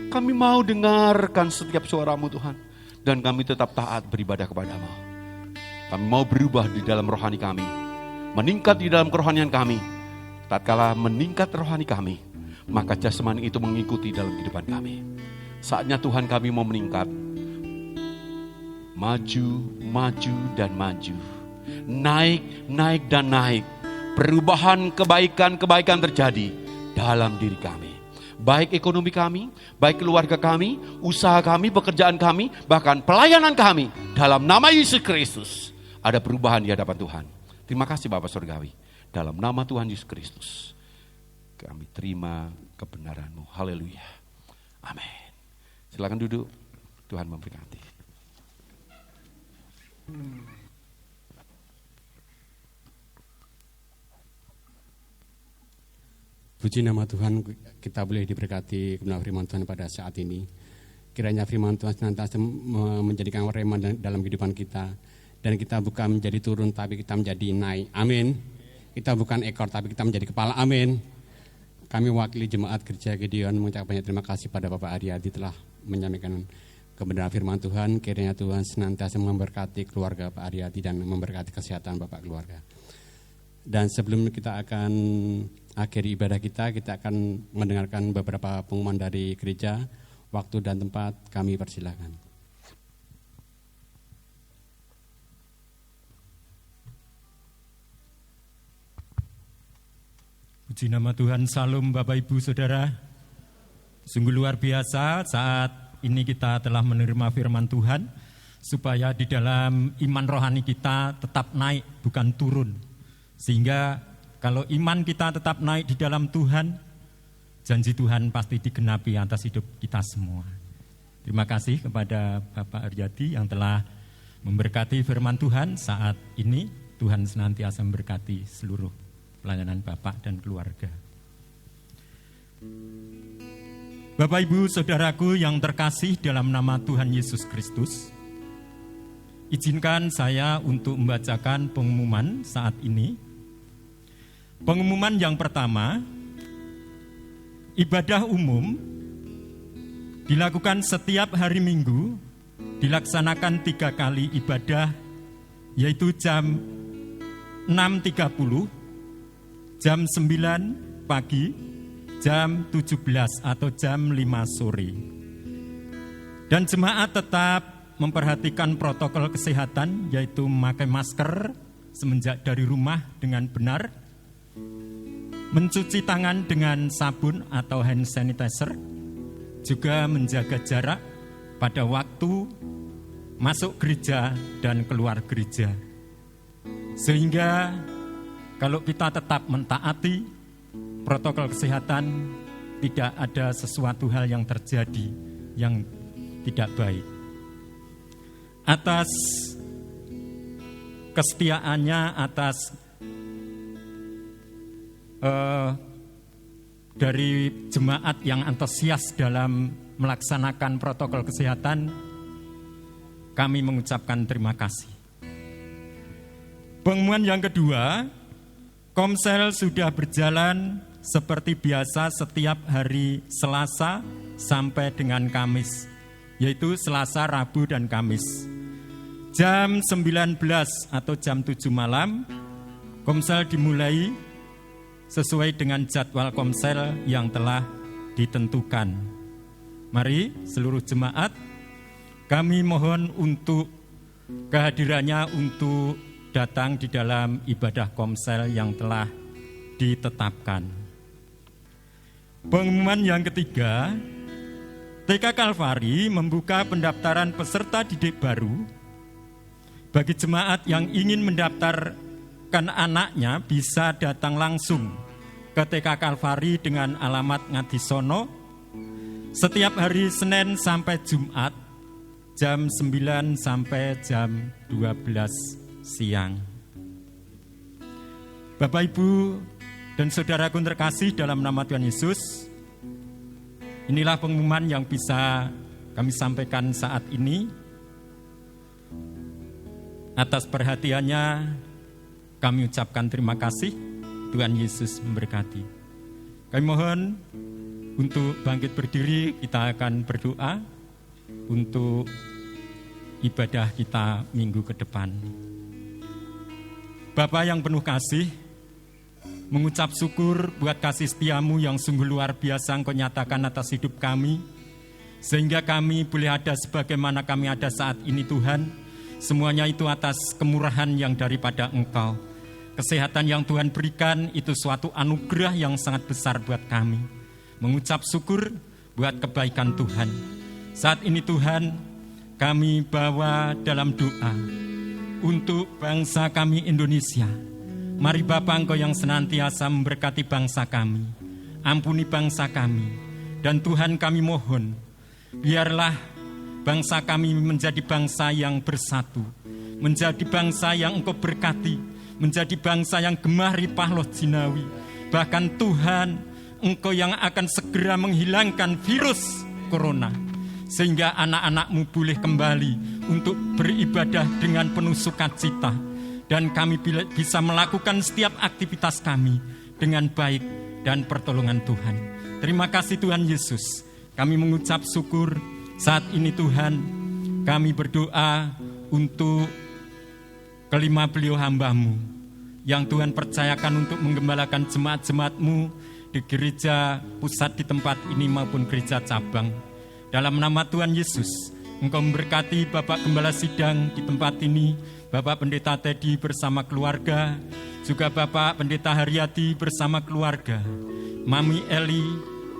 Kami mau dengarkan setiap suara-Mu Tuhan. Dan kami tetap taat beribadah kepada-Mu. Kami mau berubah di dalam rohani kami. Meningkat di dalam kerohanian kami. Tatkala meningkat rohani kami, maka jasmani itu mengikuti dalam kehidupan kami. Saatnya Tuhan kami mau meningkat. Maju, maju, dan maju. Naik, naik, dan naik. Perubahan kebaikan-kebaikan terjadi dalam diri kami. Baik ekonomi kami, baik keluarga kami, usaha kami, pekerjaan kami, bahkan pelayanan kami. Dalam nama Yesus Kristus, ada perubahan di hadapan Tuhan. Terima kasih Bapa Surgawi. Dalam nama Tuhan Yesus Kristus, kami terima kebenaran-Mu. Haleluya. Amin. Silakan duduk. Tuhan memberkati. Puji nama Tuhan, kita boleh diberkati kebenaran firman Tuhan pada saat ini. Kiranya firman Tuhan senantiasa menjadikan rema dalam kehidupan kita. Dan kita bukan menjadi turun, tapi kita menjadi naik. Amin. Kita bukan ekor, tapi kita menjadi kepala. Amin. Kami wakili Jemaat Gereja Gideon mengucapkan banyak terima kasih pada Bapak Aryadi telah menyampaikan kebenaran firman Tuhan. Kiranya Tuhan senantiasa memberkati keluarga Pak Aryadi dan memberkati kesehatan Bapak keluarga. Dan sebelum kita akan akhiri ibadah kita akan mendengarkan beberapa pengumuman dari gereja. Waktu dan tempat kami persilakan. Puji nama Tuhan, salam Bapak Ibu Saudara. Sungguh luar biasa saat ini kita telah menerima firman Tuhan, supaya di dalam iman rohani kita tetap naik, bukan turun. Sehingga kalau iman kita tetap naik di dalam Tuhan, janji Tuhan pasti digenapi atas hidup kita semua. Terima kasih kepada Bapak Aryadi yang telah memberkati firman Tuhan saat ini. Tuhan senantiasa memberkati seluruh pelayanan Bapak dan keluarga. Bapak Ibu Saudaraku yang terkasih dalam nama Tuhan Yesus Kristus, izinkan saya untuk membacakan pengumuman saat ini. Pengumuman yang pertama, ibadah umum dilakukan setiap hari Minggu, dilaksanakan 3 kali ibadah, yaitu jam 6.30, jam 9 pagi, jam 17 atau jam 5 sore. Dan jemaat tetap memperhatikan protokol kesehatan, yaitu memakai masker semenjak dari rumah dengan benar, mencuci tangan dengan sabun atau hand sanitizer, juga menjaga jarak pada waktu masuk gereja dan keluar gereja. Sehingga kalau kita tetap mentaati protokol kesehatan, tidak ada sesuatu hal yang terjadi yang tidak baik. Atas kesetiaannya, atas dari jemaat yang antusias dalam melaksanakan protokol kesehatan, kami mengucapkan terima kasih. Pengumuman yang kedua, Komsel sudah berjalan seperti biasa setiap hari Selasa sampai dengan Kamis, yaitu Selasa, Rabu, dan Kamis. Jam 19 atau jam 7 malam, Komsel dimulai sesuai dengan jadwal Komsel yang telah ditentukan. Mari seluruh jemaat, kami mohon untuk kehadirannya untuk datang di dalam ibadah Komsel yang telah ditetapkan. Pengumuman yang ketiga, TK Kalvari membuka pendaftaran peserta didik baru Bagi jemaat yang ingin mendaftarkan anaknya bisa datang langsung ke TK Kalvari dengan alamat Ngadisono setiap hari Senin sampai Jumat jam 9 sampai jam 12 siang. Bapak, Ibu, dan saudaraku terkasih dalam nama Tuhan Yesus, inilah pengumuman yang bisa kami sampaikan saat ini. Atas perhatiannya kami ucapkan terima kasih. Tuhan Yesus memberkati. Kami mohon untuk bangkit berdiri, kita akan berdoa untuk ibadah kita minggu ke depan. Bapa yang penuh kasih, mengucap syukur buat kasih setiamu yang sungguh luar biasa Engkau nyatakan atas hidup kami, sehingga kami boleh ada sebagaimana kami ada saat ini Tuhan. Semuanya itu atas kemurahan yang daripada Engkau. Kesehatan yang Tuhan berikan itu suatu anugerah yang sangat besar buat kami. Mengucap syukur buat kebaikan Tuhan. Saat ini Tuhan, kami bawa dalam doa untuk bangsa kami Indonesia. Mari Bapa, Engkau yang senantiasa memberkati bangsa kami. Ampuni bangsa kami. Dan Tuhan, kami mohon, biarlah bangsa kami menjadi bangsa yang bersatu. Menjadi bangsa yang Engkau berkati. Menjadi bangsa yang gemah ripah loh jinawi. Bahkan Tuhan, Engkau yang akan segera menghilangkan virus corona. Sehingga anak-anak-Mu boleh kembali untuk beribadah dengan penuh sukacita. Dan kami bisa melakukan setiap aktivitas kami dengan baik dan pertolongan Tuhan. Terima kasih Tuhan Yesus. Kami mengucap syukur saat ini Tuhan. Kami berdoa untuk kelima beliau hamba-Mu yang Tuhan percayakan untuk menggembalakan jemaat-jemaat-Mu di gereja pusat di tempat ini maupun gereja cabang. Dalam nama Tuhan Yesus, Engkau memberkati Bapak Gembala Sidang di tempat ini, Bapak Pendeta Teddy bersama keluarga, juga Bapak Pendeta Haryati bersama keluarga, Mami Eli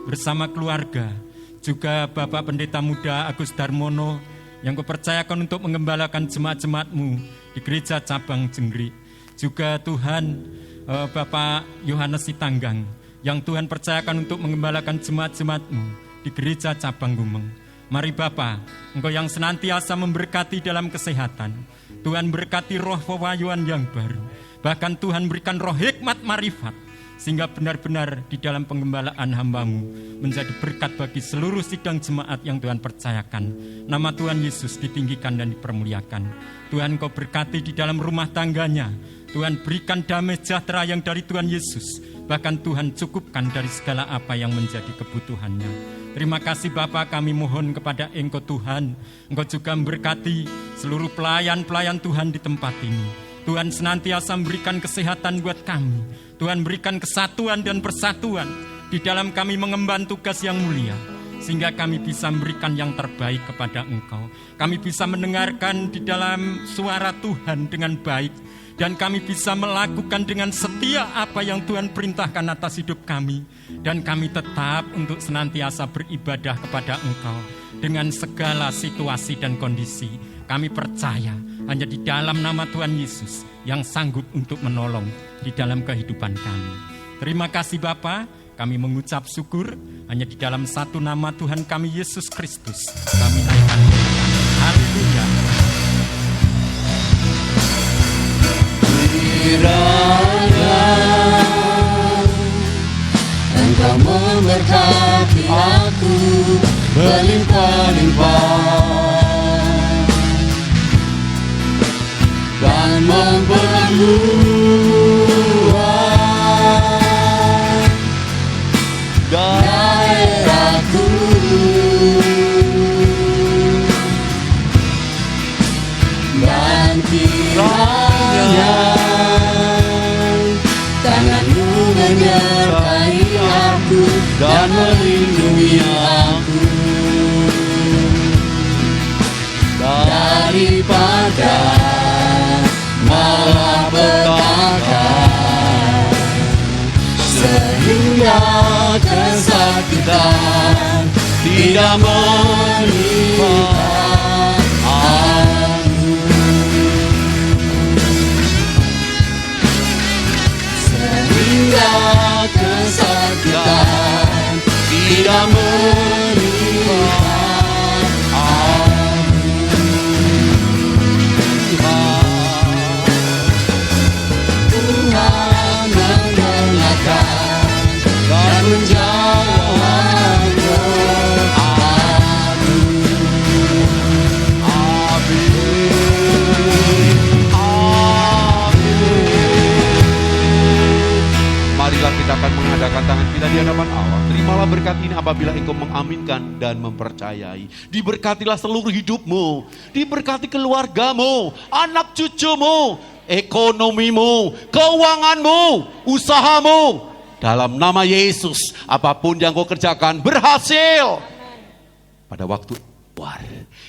bersama keluarga, juga Bapak Pendeta Muda Agus Darmono yang Kau percayakan untuk menggembalakan jemaat-jemaat-Mu di gereja cabang Jenggri. Juga Tuhan Bapak Yohanes Sitanggang yang Tuhan percayakan untuk menggembalakan jemaat-jemaat-Mu di gereja cabang Gumeng. Mari Bapa, Engkau yang senantiasa memberkati dalam kesehatan. Tuhan berkati roh pewahyuan yang baru. Bahkan Tuhan berikan roh hikmat marifat. Sehingga benar-benar di dalam penggembalaan hamba-Mu menjadi berkat bagi seluruh sidang jemaat yang Tuhan percayakan. Nama Tuhan Yesus ditinggikan dan dipermuliakan. Tuhan Kau berkati di dalam rumah tangganya. Tuhan berikan damai sejahtera yang dari Tuhan Yesus. Bahkan Tuhan cukupkan dari segala apa yang menjadi kebutuhannya. Terima kasih Bapa, kami mohon kepada Engkau Tuhan. Engkau juga memberkati seluruh pelayan-pelayan Tuhan di tempat ini. Tuhan senantiasa memberikan kesehatan buat kami. Tuhan berikan kesatuan dan persatuan di dalam kami mengemban tugas yang mulia. Sehingga kami bisa memberikan yang terbaik kepada Engkau. Kami bisa mendengarkan di dalam suara Tuhan dengan baik. Dan kami bisa melakukan dengan setia apa yang Tuhan perintahkan atas hidup kami. Dan kami tetap untuk senantiasa beribadah kepada Engkau. Dengan segala situasi dan kondisi. Kami percaya hanya di dalam nama Tuhan Yesus yang sanggup untuk menolong di dalam kehidupan kami. Terima kasih Bapa, kami mengucap syukur hanya di dalam satu nama Tuhan kami Yesus Kristus. Kami naikkan haleluya. Kiranya Engkau memberkati aku berlimpah-limpah dan memperluas daerahku dan kiranya tangan-Mu menyertai aku dan melindungi aku daripada malapetaka sehingga kesakitan tidak menimpa aku. tidak melihat Tuhan mendengarkan dan menjawab doa. Marilah kita akan mengadakan tangan kita di hadapan Allah. Terimalah berkat ini apabila engkau mengaminkan dan mempercayai. Diberkatilah seluruh hidupmu. Diberkati keluargamu, anak cucumu, ekonomimu, keuanganmu, usahamu. Dalam nama Yesus, apapun yang kau kerjakan berhasil. Pada waktu keluar,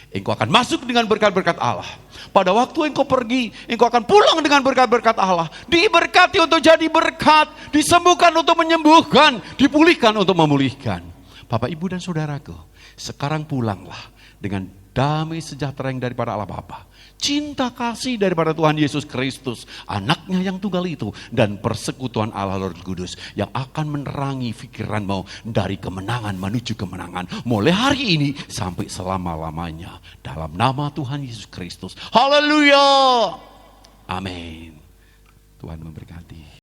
engkau akan masuk dengan berkat-berkat Allah. Pada waktu engkau pergi, engkau akan pulang dengan berkat-berkat Allah. Diberkati untuk jadi berkat, disembuhkan untuk menyembuhkan, dipulihkan untuk memulihkan. Bapak, Ibu dan Saudaraku, sekarang pulanglah dengan damai sejahtera yang daripada Allah Bapa, cinta kasih daripada Tuhan Yesus Kristus, anaknya yang tunggal itu, dan persekutuan Allah Roh Kudus yang akan menerangi pikiranmu dari kemenangan menuju kemenangan, mulai hari ini sampai selama-lamanya, dalam nama Tuhan Yesus Kristus. Haleluya. Amin. Tuhan memberkati.